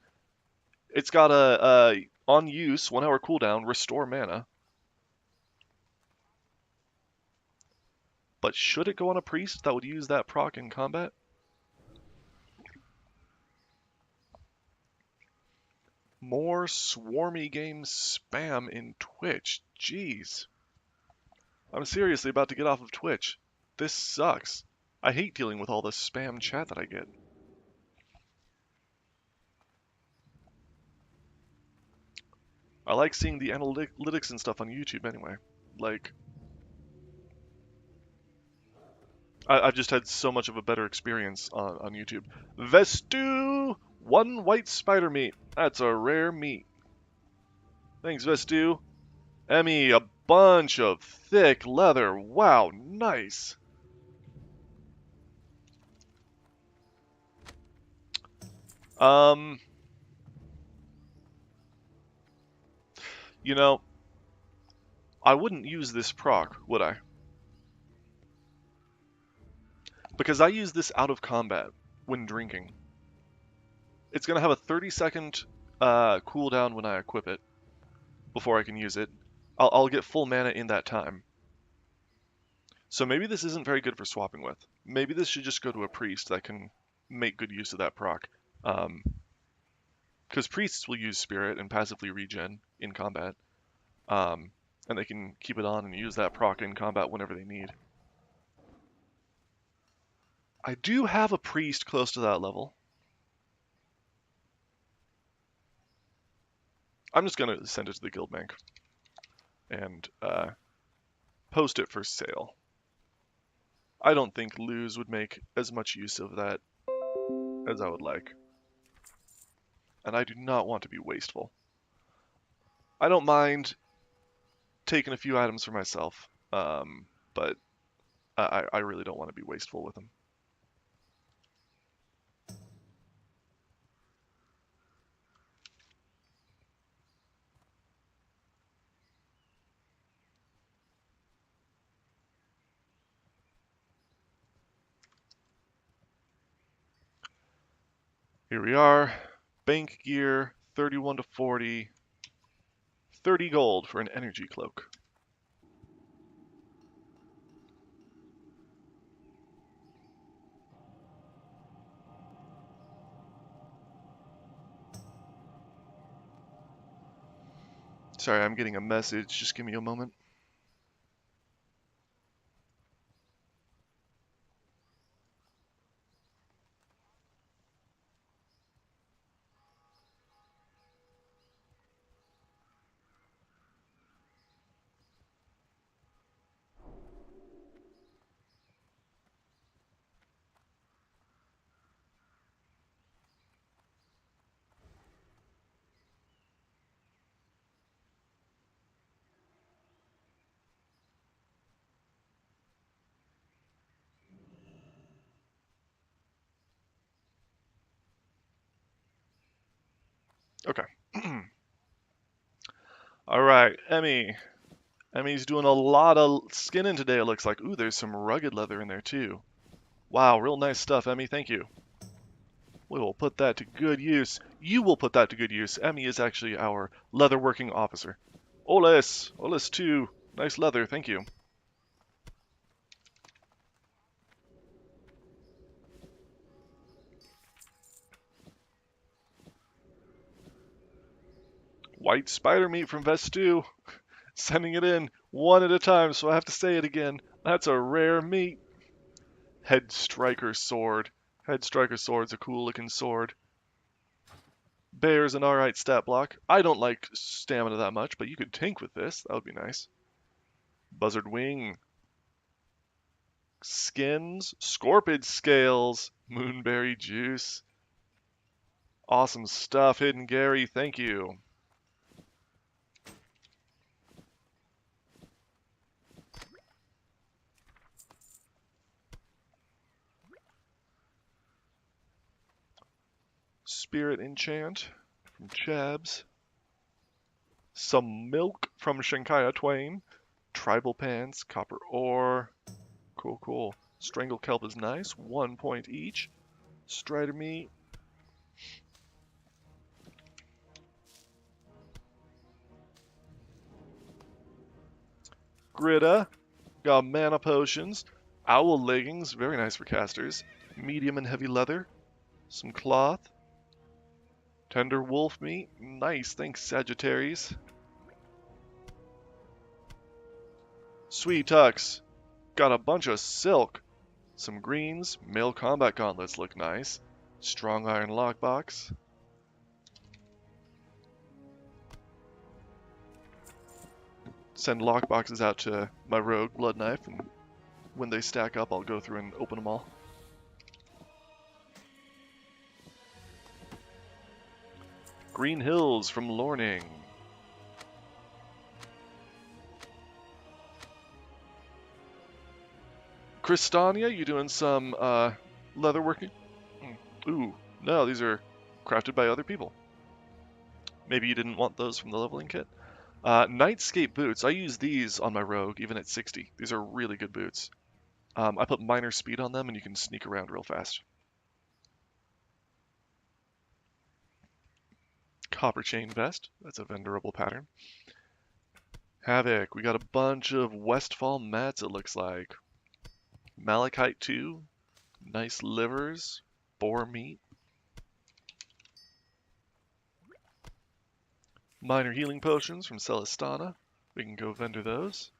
It's got a on use, 1 hour cooldown, restore mana. But should it go on a priest that would use that proc in combat? More swarmy game spam in Twitch. Jeez. I'm seriously about to get off of Twitch. This sucks. I hate dealing with all the spam chat that I get. I like seeing the analytics and stuff on YouTube anyway. Like, I've just had so much of a better experience on YouTube. Vestu! 1 white spider meat. That's a rare meat. Thanks, Vestu. Emmy, a bunch of thick leather. Wow, nice. Um, you know, I wouldn't use this proc, would I? Because I use this out of combat when drinking. It's going to have a 30-second cooldown when I equip it before I can use it. I'll get full mana in that time. So maybe this isn't very good for swapping with. Maybe this should just go to a priest that can make good use of that proc. Because priests will use spirit and passively regen in combat. And they can keep it on and use that proc in combat whenever they need. I do have a priest close to that level. I'm just going to send it to the guild bank and post it for sale. I don't think Lose would make as much use of that as I would like. And I do not want to be wasteful. I don't mind taking a few items for myself, but I really don't want to be wasteful with them. Here we are. Bank gear, 31 to 40. 30 gold for an energy cloak. Sorry, I'm getting a message. Just give me a moment. Okay. All right, Emmy. Emmy's doing a lot of skinning today, it looks like. Ooh, there's some rugged leather in there, too. Wow, real nice stuff, Emmy. Thank you. We will put that to good use. You will put that to good use. Emmy is actually our leather working officer. Oles. Oles, too. Nice leather. Thank you. White spider meat from Vestu. Sending it in one at a time, so I have to say it again. That's a rare meat. Head striker sword. Head striker sword's a cool looking sword. Bear's an alright stat block. I don't like stamina that much, but you could tank with this. That would be nice. Buzzard wing. Skins. Scorpid scales. Moonberry juice. Awesome stuff, Hidden Gary. Thank you. Spirit enchant from Chabs. Some milk from Shankaya Twain. Tribal pants, copper ore. Cool, cool. Strangle kelp is nice. 1 point each. Strider meat. Gritta. Got mana potions. Owl leggings, very nice for casters. Medium and heavy leather. Some cloth. Tender wolf meat. Nice, thanks Sagittarius. Sweet tux. Got a bunch of silk. Some greens. Male combat gauntlets look nice. Strong iron lockbox. Send lockboxes out to my rogue blood knife, and when they stack up, I'll go through and open them all. Green Hills from Lorning. Cristania, you doing some leather working? Ooh, no, these are crafted by other people. Maybe you didn't want those from the leveling kit. Nightscape boots. I use these on my rogue, even at 60. These are really good boots. I put minor speed on them, and you can sneak around real fast. Copper chain vest. That's a vendorable pattern. Havoc. We got a bunch of Westfall mats, it looks like. Malachite 2. Nice livers. Boar meat. Minor healing potions from Celestana. We can go vendor those.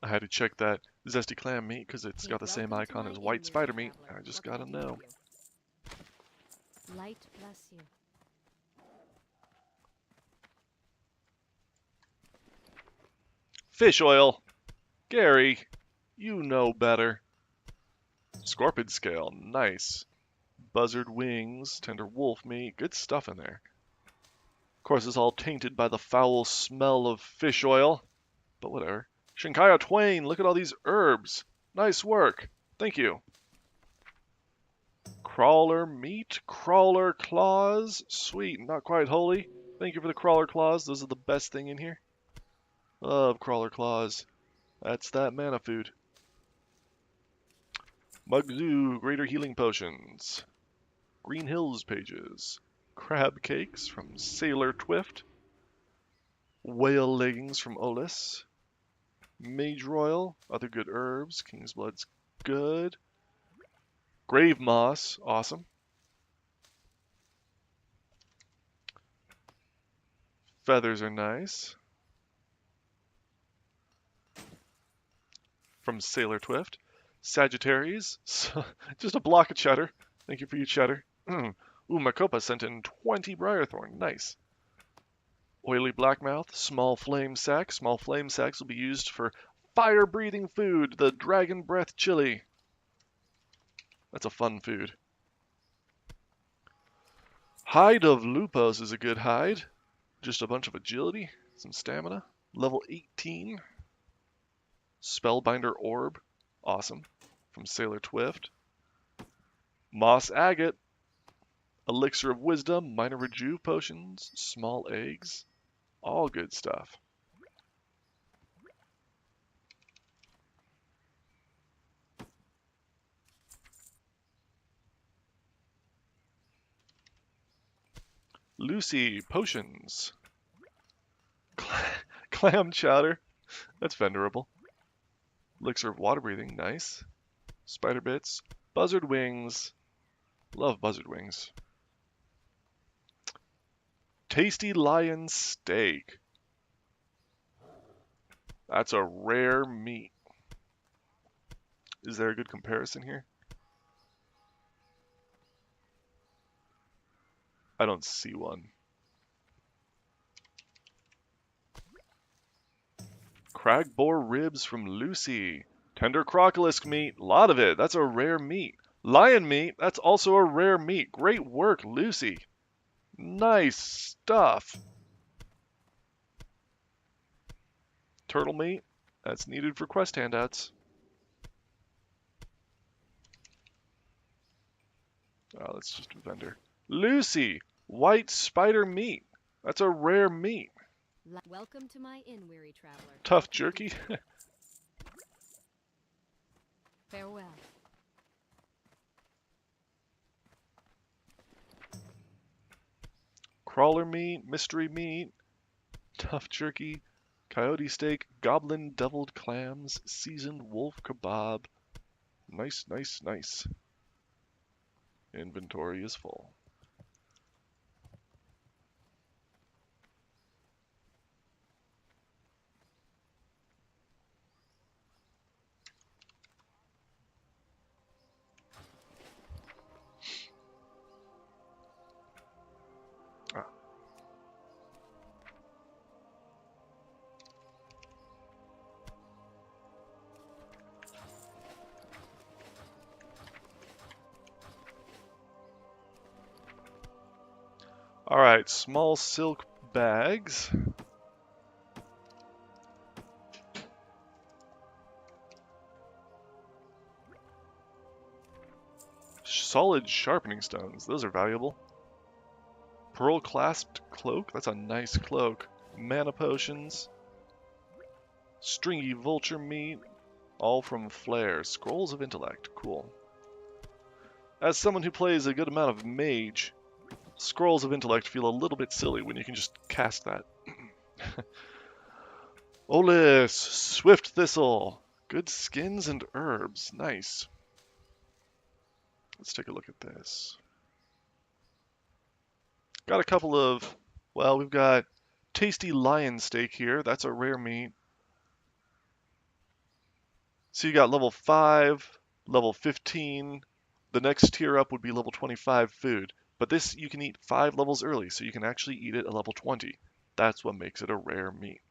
I had to check that zesty clam meat because it's got the same icon as white spider meat. I just gotta know. Light bless you. Fish oil. Gary, you know better. Scorpid scale, nice. Buzzard wings, tender wolf meat, good stuff in there. Of course, it's all tainted by the foul smell of fish oil, but whatever. Shankaya Twain, look at all these herbs. Nice work. Thank you. Crawler meat, crawler claws. Sweet, not quite holy. Thank you for the crawler claws. Those are the best thing in here. Love crawler claws. That's that mana food. Mugzu, greater healing potions. Green Hills pages. Crab cakes from Sailor Twift. Whale leggings from Olis. Mage Royal, other good herbs. King's Blood's good. Grave Moss, awesome. Feathers are nice. From Sailor Twift. Sagittarius, just a block of cheddar. Thank you for your cheddar. Ooh, Makopa sent in 20 Briarthorn, nice. Oily Blackmouth, Small Flame Sack. Small Flame Sacks will be used for fire-breathing food, the Dragon Breath Chili. That's a fun food. Hide of Lupos is a good hide. Just a bunch of agility, some stamina. Level 18. Spellbinder Orb, awesome. From Sailor Twift. Moss Agate. Elixir of Wisdom, Minor Rejuve Potions, Small Eggs. All good stuff. Lucy, potions. Clam chowder, that's venerable. Elixir of water breathing, nice. Spider bits, buzzard wings. Love buzzard wings. Tasty lion steak. That's a rare meat. Is there a good comparison here? I don't see one. Crag boar ribs from Lucy. Tender crocolisk meat, a lot of it. That's a rare meat. Lion meat, that's also a rare meat. Great work, Lucy. Nice stuff. Turtle meat, that's needed for quest handouts. Oh, that's just a vendor. Lucy, white spider meat. That's a rare meat. Welcome to my inn, weary traveler. Tough jerky. Farewell. Crawler meat, mystery meat, tough jerky, coyote steak, goblin deviled clams, seasoned wolf kebab. Nice, nice, nice. Inventory is full. Ah. All right, small silk bags. Solid sharpening stones, those are valuable. Pearl clasped cloak, that's a nice cloak. Mana potions. Stringy vulture meat, all from Flare. Scrolls of intellect, cool. As someone who plays a good amount of mage, Scrolls of Intellect feel a little bit silly when you can just cast that. Olis, Swift Thistle, good skins and herbs, nice. Let's take a look at this. Got a couple of, well, we've got tasty lion steak here, that's a rare meat. So you got level 5, level 15, the next tier up would be level 25 food. But this you can eat 5 levels early, so you can actually eat it at level 20. That's what makes it a rare meat.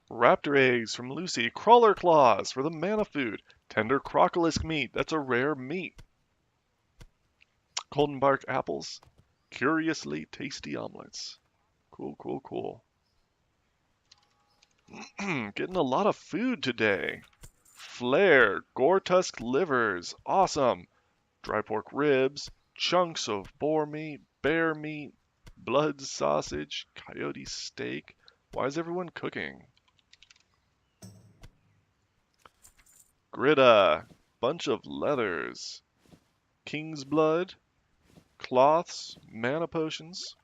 Raptor eggs from Lucy. Crawler claws for the mana food. Tender crocolisk meat. That's a rare meat. Golden bark apples. Curiously tasty omelets. Cool, cool, cool. Getting a lot of food today. Flare. Gore tusk livers. Awesome. dry pork ribs, chunks of boar meat, bear meat, blood sausage, coyote steak. Why is everyone cooking? Grita, bunch of leathers, king's blood, cloths, mana potions.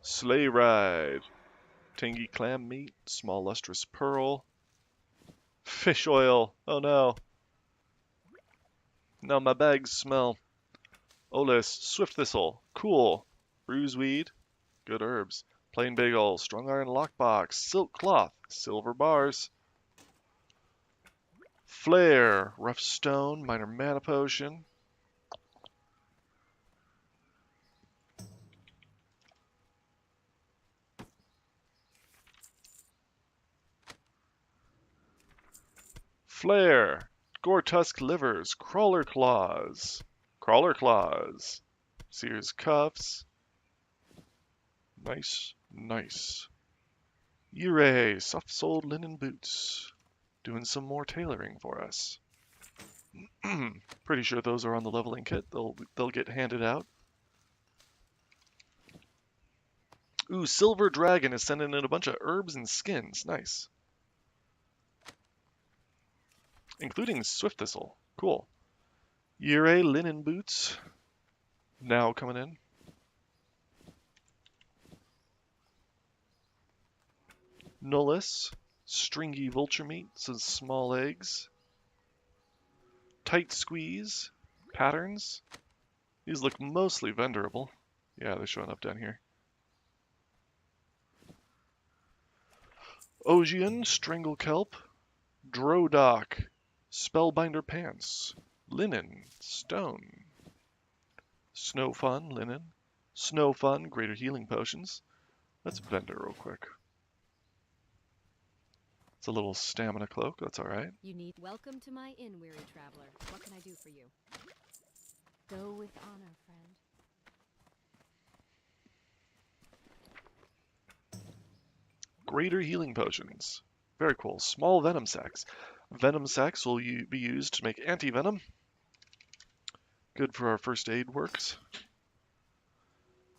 Sleigh ride, tangy clam meat, small lustrous pearl, fish oil. Oh no. Now my bags smell. Olis, swift thistle, cool. Bruiseweed, good herbs. Plain bagel, strong iron lockbox, silk cloth, silver bars. Flare, rough stone, minor mana potion. Flare, gore tusk livers, crawler claws. Crawler claws. Sears cuffs. Nice, nice. Ure, soft-soled linen boots. Doing some more tailoring for us. Pretty sure those are on the leveling kit. They'll get handed out. Ooh, Silver Dragon is sending in a bunch of herbs and skins. Nice. Including Swift Thistle. Cool. Ure linen boots. Now coming in. Nullus. Stringy vulture meat. Some small eggs. Tight squeeze. Patterns. These look mostly vendorable. Yeah, they're showing up down here. Ogian, Strangle Kelp, Drodock, Spellbinder Pants, Linen, Stone, Snow Fun, Linen, Snow Fun, Greater Healing Potions. Let's vendor real quick. It's a little stamina cloak, that's alright. Welcome to my inn, weary traveler. What can I do for you? Go with honor, friend. Greater Healing Potions. Very cool. Small Venom Sacs. Venom Sacs will be used to make anti-venom. Good for our first aid works.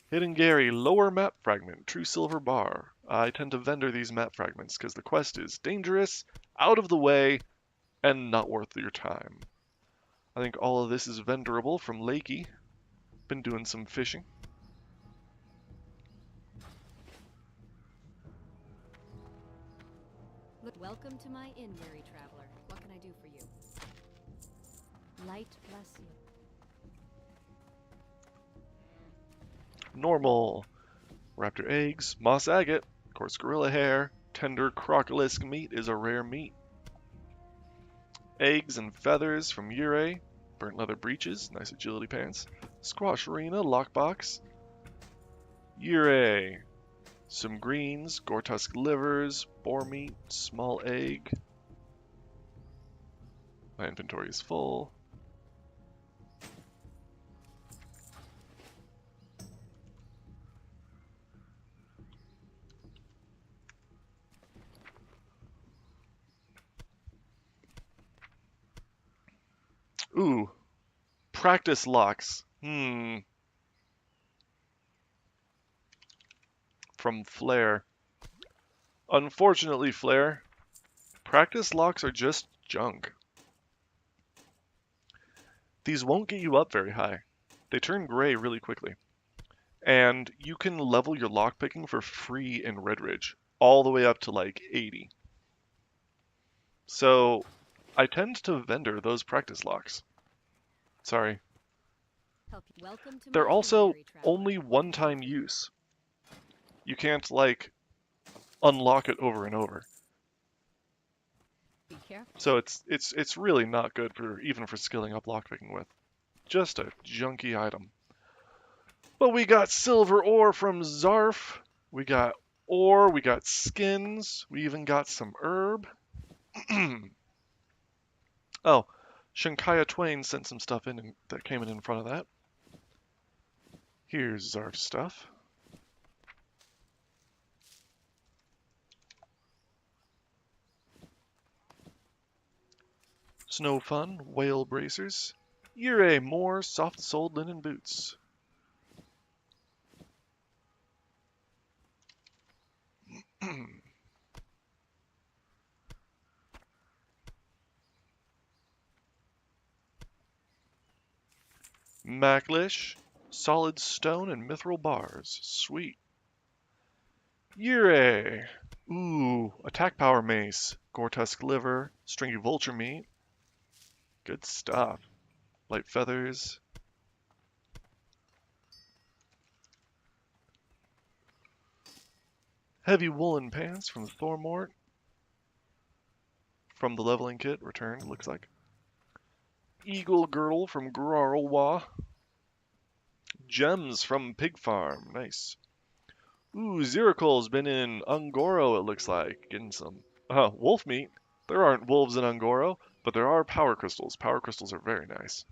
Hidden Gary, Lower Map Fragment, True Silver Bar. I tend to vendor these map fragments because the quest is dangerous, out of the way, and not worth your time. I think all of this is vendorable from Lakey. Been doing some fishing. Welcome to my inn, weary traveler. What can I do for you? Light bless you. Normal. Raptor eggs, moss agate, coarse gorilla hair, tender crocolisk meat is a rare meat. Eggs and feathers from Ure, burnt leather breeches, nice agility pants, squash arena, lockbox, Ure, some greens, Gortusk livers, boar meat, small egg. My inventory is full. Ooh, practice locks. From Flare. Unfortunately, Flare, practice locks are just junk. These won't get you up very high. They turn gray really quickly. And you can level your lockpicking for free in Red Ridge, all the way up to like 80. So I tend to vendor those practice locks. Sorry. Welcome to They're my also inn, weary traveler. only one-time use. You can't, like, unlock it over and over. Be careful. So it's really not good for even for skilling up lockpicking with. Just a junky item. But we got silver ore from Zarf. We got ore, we got skins, we even got some herb. Oh, Shankaya Twain sent some stuff in that came in front of that. Here's Zarf's stuff. Snow Fun, whale bracers. Yurei, more soft-soled linen boots. Macklish, solid stone and mithril bars. Sweet. Yurei. Ooh, attack power mace. Gore-tusk liver, stringy vulture meat. Good stuff. Light feathers. Heavy woolen pants from Thormort. From the leveling kit, returned, looks like. Eagle girdle from Grarlwa. Gems from Pig Farm, nice. Ooh, Ziracol's been in Ungoro, it looks like. Getting some wolf meat. There aren't wolves in Ungoro, but there are power crystals. Power crystals are very nice.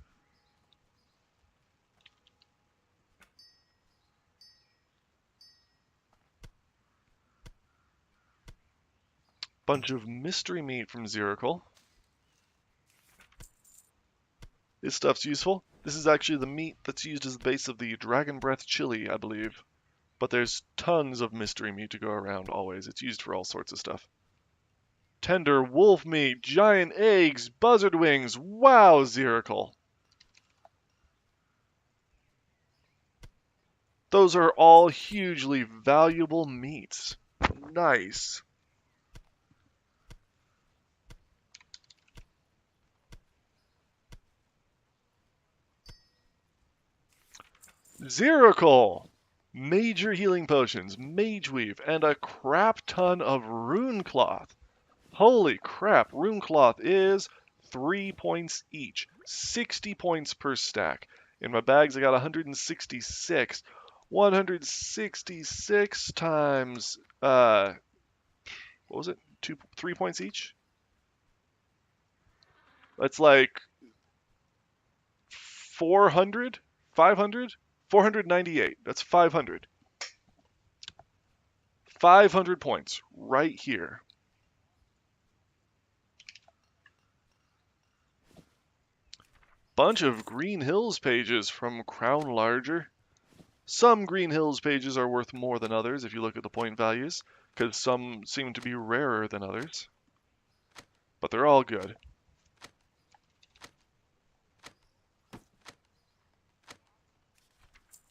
Bunch of mystery meat from Ziracle. This stuff's useful. This is actually the meat that's used as the base of the Dragon Breath chili, I believe. But there's tons of mystery meat to go around always. It's used for all sorts of stuff. Tender wolf meat, giant eggs, buzzard wings. Wow, Ziracle. Those are all hugely valuable meats. Nice. Ziracle! Major healing potions, mage weave, and a crap ton of rune cloth. Holy crap, rune cloth is 3 points each. 60 points per stack. In my bags I got 166. 166 times, what was it? 3 points each? That's like 400? 500? 498. That's 500. 500 points right here. Bunch of Green Hills pages from Crown Larger. Some Green Hills pages are worth more than others if you look at the point values, because some seem to be rarer than others. But they're all good.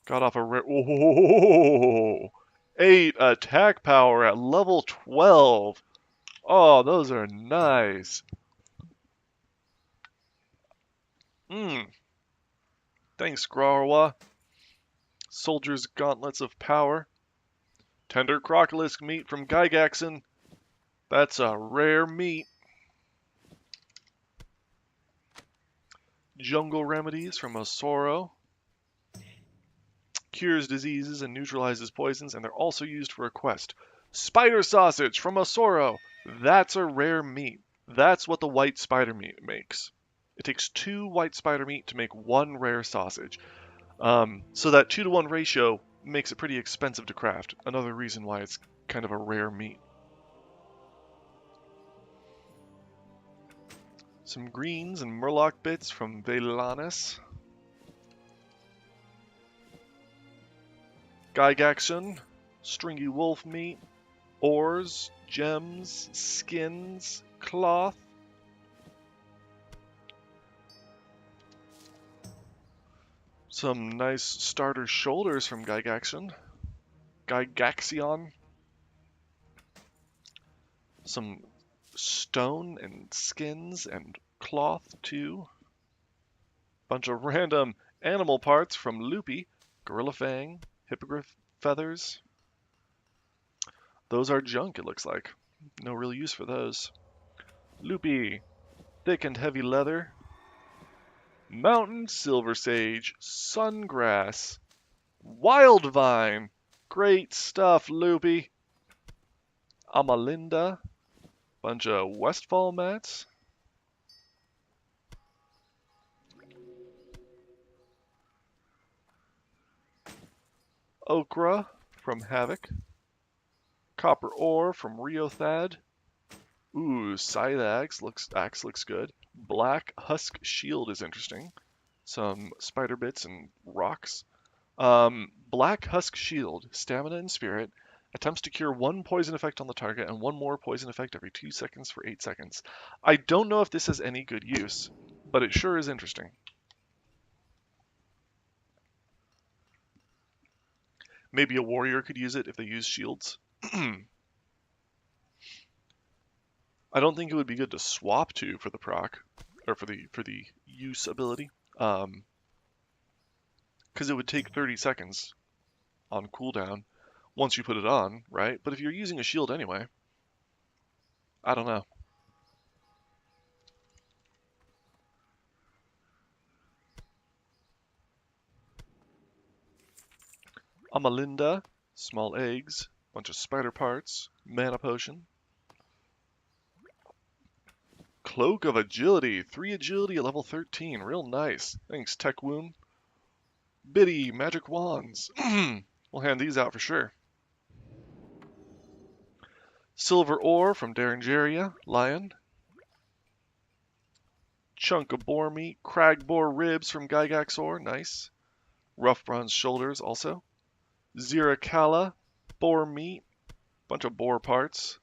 Got off a rare... Oh! 8 attack power at level 12. Oh, those are nice. Thanks, Grarwa. Soldier's Gauntlets of Power. Tender Crocolisk meat from Gygaxon. That's a rare meat. Jungle Remedies from Osoro. Cures diseases and neutralizes poisons, and they're also used for a quest. Spider Sausage from Osoro. That's a rare meat. That's what the white spider meat makes. It takes 2 white spider meat to make 1 rare sausage. So that 2-to-1 ratio makes it pretty expensive to craft. Another reason why it's kind of a rare meat. Some greens and murloc bits from Velanis. Gygaxon, stringy wolf meat, ores, gems, skins, cloth. Some nice starter shoulders from Gygaxion. Gygaxion. Some stone and skins and cloth too. Bunch of random animal parts from Loopy, Gorilla Fang, Hippogriff feathers. Those are junk, it looks like. No real use for those. Loopy, thick and heavy leather. Mountain silver sage, sungrass, wild vine. Great stuff, Loopy. Amalinda, bunch of Westfall mats. Okra from Havoc. Copper ore from Riothad. Ooh, scythe axe looks good. Black Husk Shield is interesting. Some spider bits and rocks. Black Husk Shield, stamina and spirit, attempts to cure one poison effect on the target and one more poison effect every 2 seconds for 8 seconds. I don't know if this has any good use, but it sure is interesting. Maybe a warrior could use it if they use shields. I don't think it would be good to swap to for the proc, or for the use ability, because it would take 30 seconds on cooldown once you put it on, right? But if you're using a shield anyway, I don't know. Amalinda, small eggs, bunch of spider parts, mana potion. Cloak of Agility, 3 agility at level 13, real nice. Thanks, Tech Womb. Biddy, magic wands. We'll hand these out for sure. Silver ore from Darengeria, lion. Chunk of boar meat, crag boar ribs from Gygaxor, nice. Rough bronze shoulders also. Ziracala, boar meat, bunch of boar parts.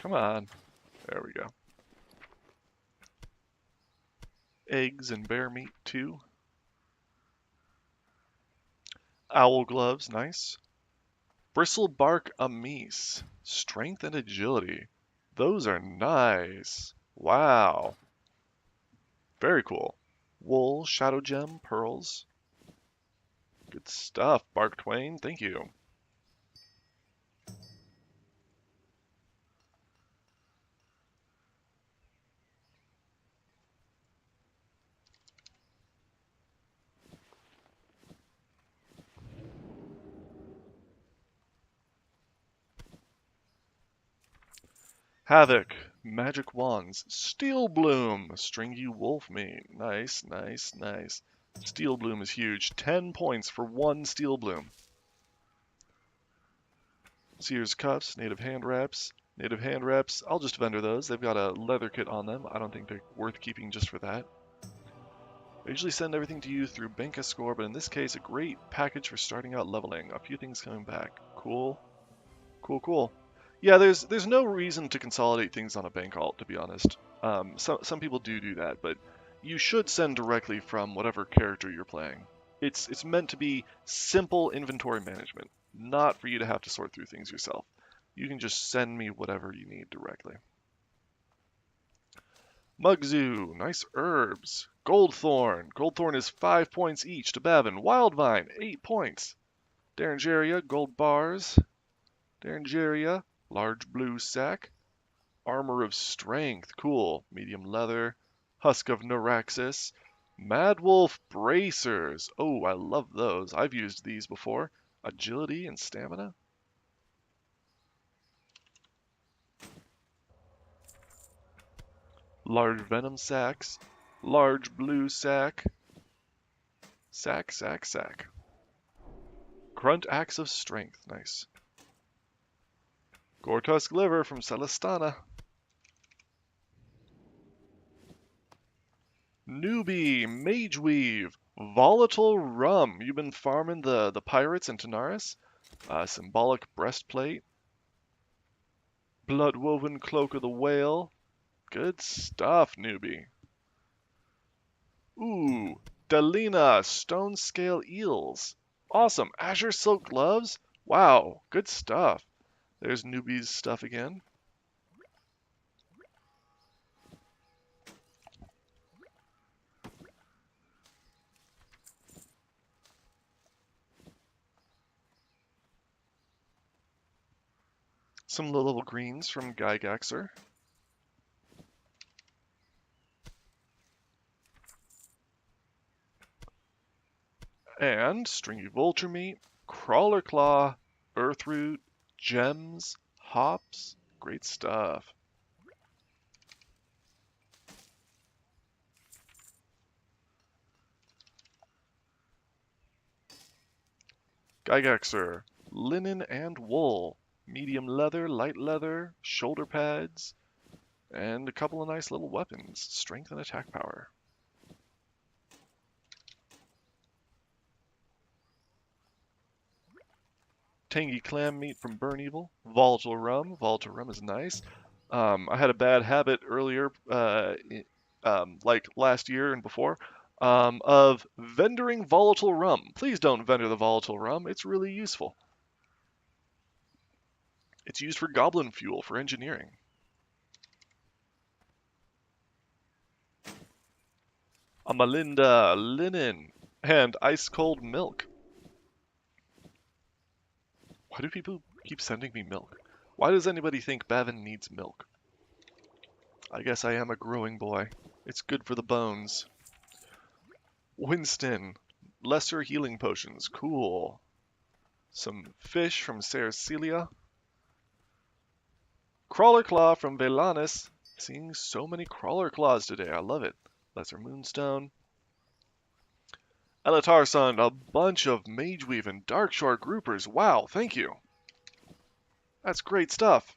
Come on. There we go. Eggs and bear meat too. Owl gloves, nice. Bristlebark Amise, strength and agility. Those are nice. Wow. Very cool. Wool, shadow gem, pearls. Good stuff, Bark Twain. Thank you. Havoc, magic wands, steel bloom, stringy wolf meat. Nice, nice, nice. Steel bloom is huge. 10 points for one steel bloom. Sears cuffs, native hand wraps. Native hand wraps, I'll just vendor those. They've got a leather kit on them. I don't think they're worth keeping just for that. I usually send everything to you through Bank Score, but in this case, a great package for starting out leveling. A few things coming back. Cool. Cool, cool. Yeah, there's no reason to consolidate things on a bank alt, to be honest. Some people do that, but you should send directly from whatever character you're playing. It's meant to be simple inventory management, not for you to have to sort through things yourself. You can just send me whatever you need directly. Mugzoo, nice herbs. Goldthorn. Goldthorn is 5 points each to Bavin. Wildvine, 8 points. Darengeria, gold bars. Darengeria, large blue sack. Armor of strength, cool. Medium leather. Husk of Neuraxis. Madwolf bracers. Oh, I love those. I've used these before. Agility and stamina. Large venom sacks. Large blue sack. Sack, sack, sack. Grunt axe of strength, nice. Gortusk liver from Celestana. Newbie, Mage Weave, Volatile Rum. You've been farming the pirates in Tanaris. Symbolic breastplate. Bloodwoven cloak of the whale. Good stuff, newbie. Ooh, Delina, stone scale eels. Awesome. Azure silk gloves. Wow, good stuff. There's newbie's stuff again. Some low-level greens from Gygaxer. And stringy vulture meat, crawler claw, earthroot, gems, hops. Great stuff. Gygaxer, linen and wool, medium leather, shoulder pads, and a couple of nice little weapons, strength and attack power. Tangy clam meat from Burn Evil, volatile rum. Volatile rum is nice. I had a bad habit earlier, like last year and before, of vendoring volatile rum. Please don't vendor the volatile rum. It's really useful. It's used for goblin fuel for engineering. Amalinda, linen, and ice cold milk. Why do people keep sending me milk? Why does anybody think Bavin needs milk? I guess I am a growing boy. It's good for the bones. Winston, lesser healing potions. Cool. Some fish from Cecilia. Crawler Claw from Velanis. Seeing so many Crawler Claws today. I love it. Lesser Moonstone. Elatarson, a bunch of Mageweave and Darkshore groupers. Wow, thank you. That's great stuff.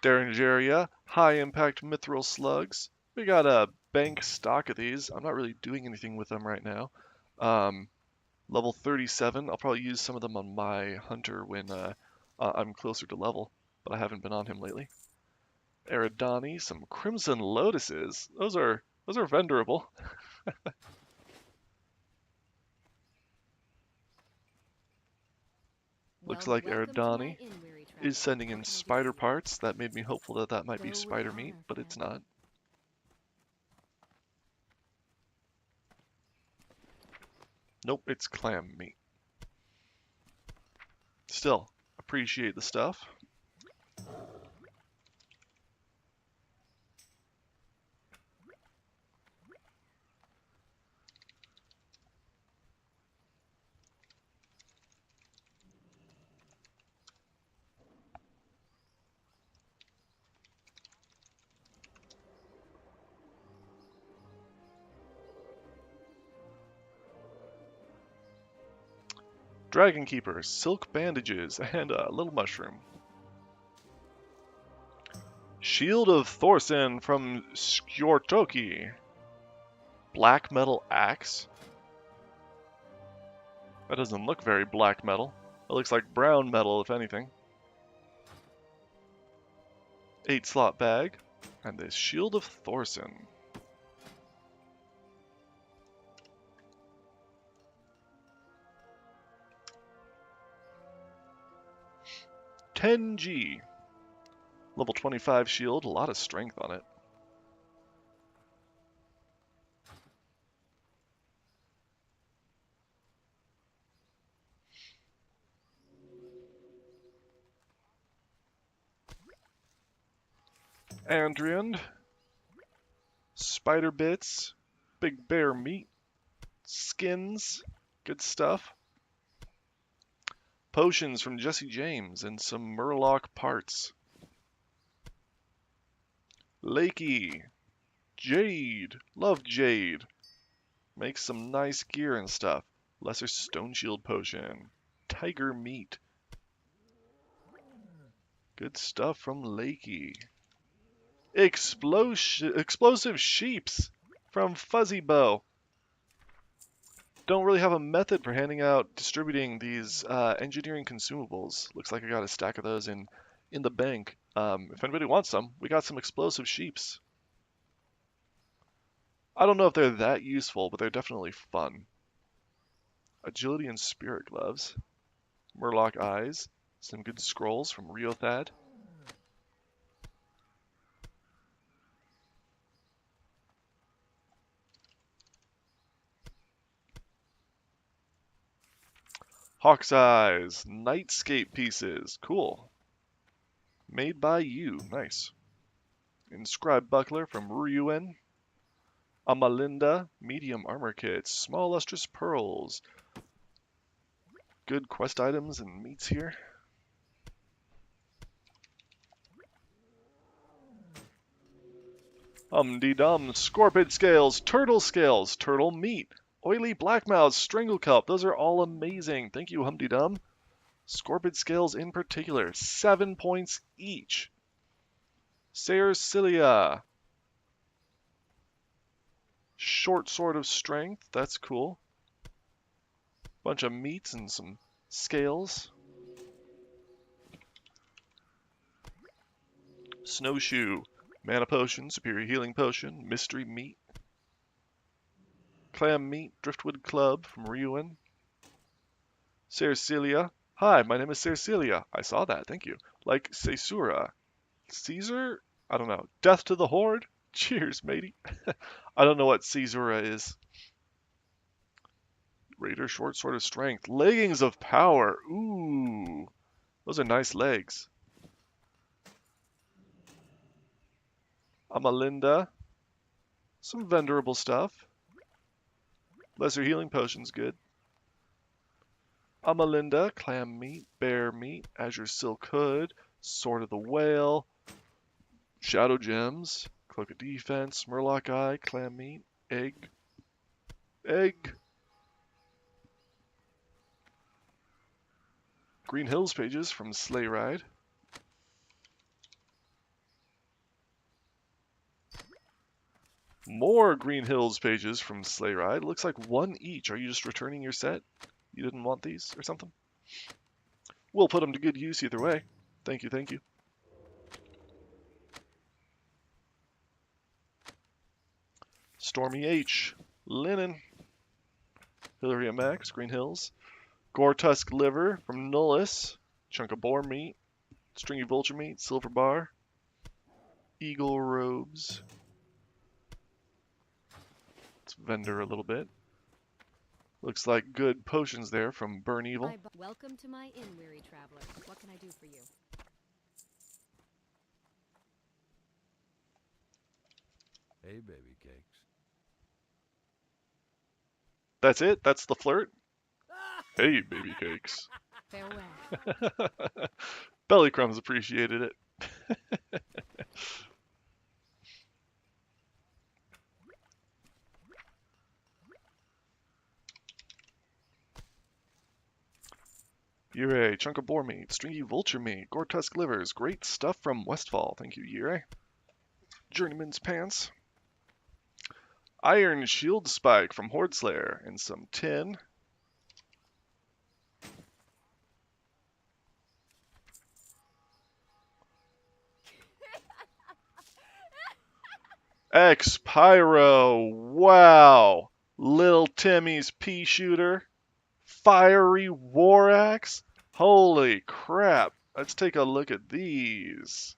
Derangeria, high impact mithril slugs. We got a bank stock of these. I'm not really doing anything with them right now. Level 37. I'll probably use some of them on my hunter when I'm closer to level, but I haven't been on him lately. Eridani, some crimson lotuses. Those are vendorable. Looks like Eridani is sending in spider parts. That made me hopeful that that might be spider meat, but it's not. Nope, it's clam meat. Still, appreciate the stuff. Dragon Keeper, silk bandages, and a little mushroom. Shield of Thorson from Skjortoki. Black metal axe. That doesn't look very black metal. It looks like brown metal, if anything. 8-slot bag. And the Shield of Thorson. $10G. Level 25 shield, a lot of strength on it. Andrian. Spider bits. Big bear meat. Skins. Good stuff. Potions from Jesse James and some Murloc parts. Lakey. Jade. Love Jade. Makes some nice gear and stuff. Lesser Stone Shield potion. Tiger meat. Good stuff from Lakey. Explosive sheeps from Fuzzy Bow. Don't really have a method for handing out, distributing these engineering consumables. Looks like I got a stack of those in the bank. If anybody wants some, we got some explosive sheeps. I don't know if they're that useful, but they're definitely fun. Agility and Spirit Gloves. Murloc Eyes. Some good scrolls from Riothad. Hawk's Eyes. Nightscape pieces. Cool. Made by you. Nice. Inscribed Buckler from Ryuen. Amalinda. Medium Armor Kits. Small Lustrous Pearls. Good quest items and meats here. Dum-dee-dum. Scorpid Scales. Turtle Scales. Turtle Meat. Oily Blackmouth, Stranglecup. Those are all amazing. Thank you, Humpty Dum. Scorpid Scales in particular, 7 points each. Cilia, Short Sword of Strength. That's cool. Bunch of meats and some scales. Snowshoe, Mana Potion, Superior Healing Potion, Mystery Meat. Clam Meat, Driftwood Club from Ryuin. Cilia. Hi, my name is Cilia. I saw that, thank you. Like Caesura. Caesar? I don't know. Death to the Horde? Cheers, matey. I don't know what Caesura is. Raider, Short Sword of Strength. Leggings of Power. Ooh. Those are nice legs. Amalinda. Some vendorable stuff. Lesser Healing Potion's good. Amalinda, Clam Meat, Bear Meat, Azure Silk Hood, Sword of the Whale, Shadow Gems, Cloak of Defense, Murloc Eye, Clam Meat, Egg. Green Hills pages from Sleigh Ride. More Green Hills pages from Sleigh Ride. Looks like one each. Are you just returning your set? You didn't want these or something? We'll put them to good use either way. Thank you, thank you. Stormy H. Linen. Hillary MX, Green Hills. Gore Tusk Liver from Nullus. Chunk of Boar Meat. Stringy Vulture Meat, Silver Bar. Eagle Robes. Let's vendor a little bit. Looks like good potions there from Burn Evil. Welcome to my inn, weary traveler. What can I do for you? Hey, baby cakes. That's it? That's the flirt? Hey, baby cakes. Farewell. Belly Crumbs appreciated it. Yurei, Chunk of Boar Meat, Stringy Vulture Meat, Gore Tusk Livers, great stuff from Westfall. Thank you, Yurei. Journeyman's Pants. Iron Shield Spike from Horde Slayer, and some tin. X Pyro, wow. Little Timmy's Pea Shooter. Fiery War Axe. Holy crap. Let's take a look at these.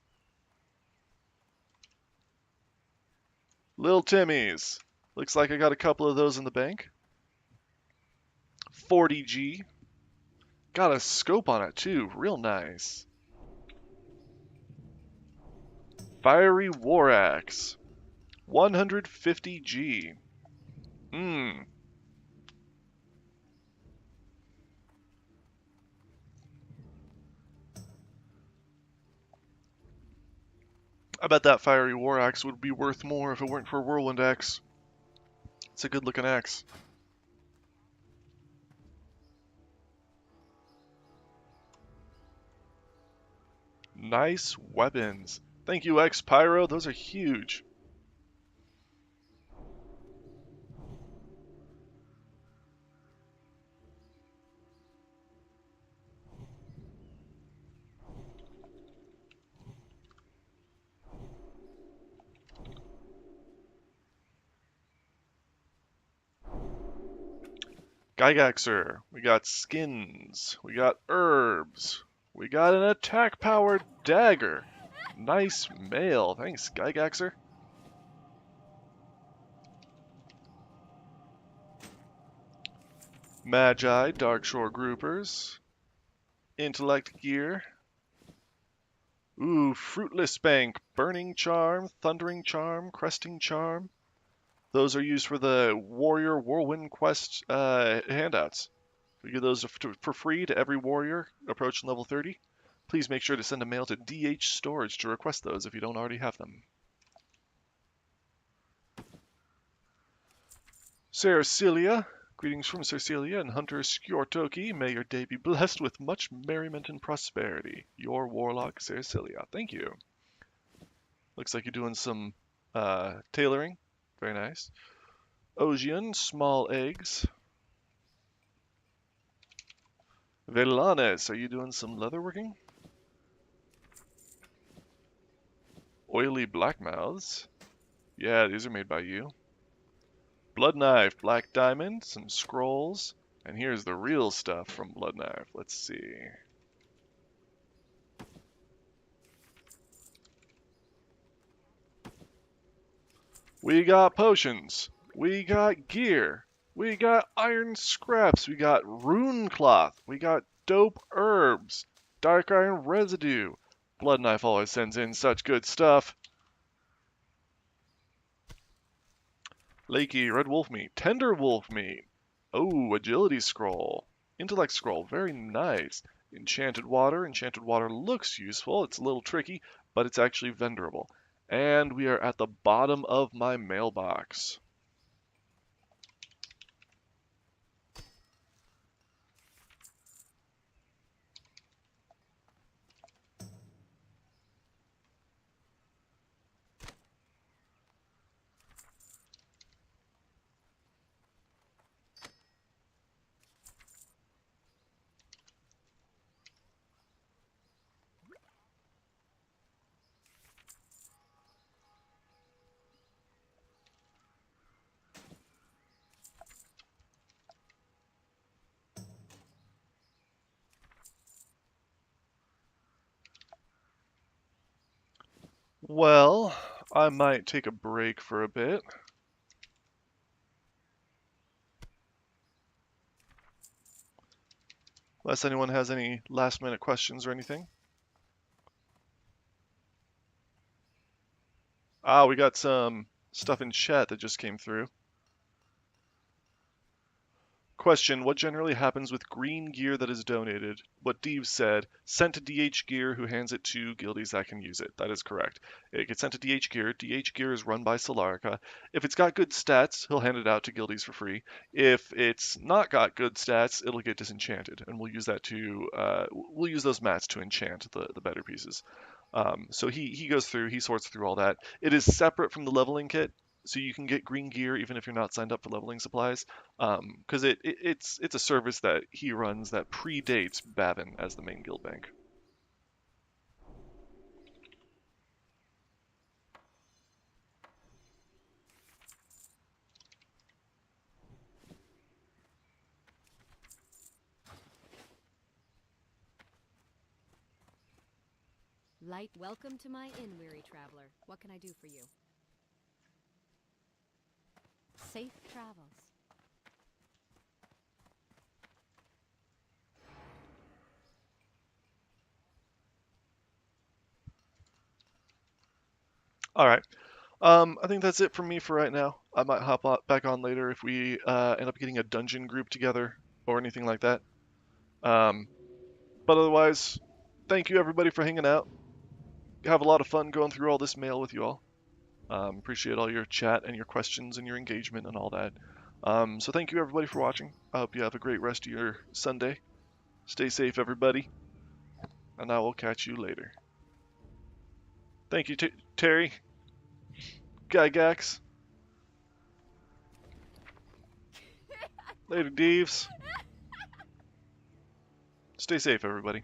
Little Timmy's. Looks like I got a couple of those in the bank. 40G. Got a scope on it too. Real nice. Fiery War Axe. 150G. I bet that Fiery War Axe would be worth more if it weren't for Whirlwind Axe. It's a good looking axe. Nice weapons. Thank you, X Pyro. Those are huge. Gygaxer. We got skins. We got herbs. We got an attack-powered dagger. Nice mail. Thanks, Gygaxer. Magi, Darkshore Groupers. Intellect Gear. Ooh, Fruitless Bank, Burning Charm, Thundering Charm, Cresting Charm. Those are used for the Warrior Whirlwind Quest handouts. We give those for free to every warrior approaching level 30. Please make sure to send a mail to DH Storage to request those if you don't already have them. Cilia, Greetings from Cercilia and Hunter Skjortoki. May your day be blessed with much merriment and prosperity. Your warlock, Cercilia. Thank you. Looks like you're doing some tailoring. Very nice. Ogian, small eggs. Velanes, are you doing some leatherworking? Oily blackmouths. Yeah, these are made by you. Blood knife, black diamond, some scrolls. And here's the real stuff from Blood Knife. Let's see. We got potions. We got gear. We got iron scraps. We got rune cloth. We got dope herbs. Dark iron residue. Blood Knife always sends in such good stuff. Lakey, red wolf meat. Tender wolf meat. Oh, agility scroll. Intellect scroll. Very nice. Enchanted water. Enchanted water looks useful. It's a little tricky, but it's actually vendorable. And we are at the bottom of my mailbox. Well, I might take a break for a bit. Unless anyone has any last minute questions or anything. Ah, we got some stuff in chat that just came through. Question, what generally happens with green gear that is donated? What Dave said, sent to DH Gear who hands it to guildies that can use it. That is correct. It gets sent to DH Gear. DH Gear is run by Solarica. If it's got good stats, he'll hand it out to guildies for free. If it's not got good stats, it'll get disenchanted, and we'll use that to we'll use those mats to enchant the better pieces. So he goes through, he sorts through all that. It is separate from the leveling kit, so you can get green gear even if you're not signed up for leveling supplies, because it's a service that he runs that predates Bavin as the main guild bank. Light, welcome to my inn, weary traveler. What can I do for you? Safe travels. All right. I think that's it from me for right now. I might back on later if we end up getting a dungeon group together or anything like that. But otherwise, thank you everybody for hanging out. Have a lot of fun going through all this mail with you all. Appreciate all your chat and your questions and your engagement and all that. So thank you everybody for watching. I hope you have a great rest of your Sunday. Stay safe, everybody, and I will catch you later. Thank you, Terry. Gygax. Later, Deeves. Stay safe, everybody.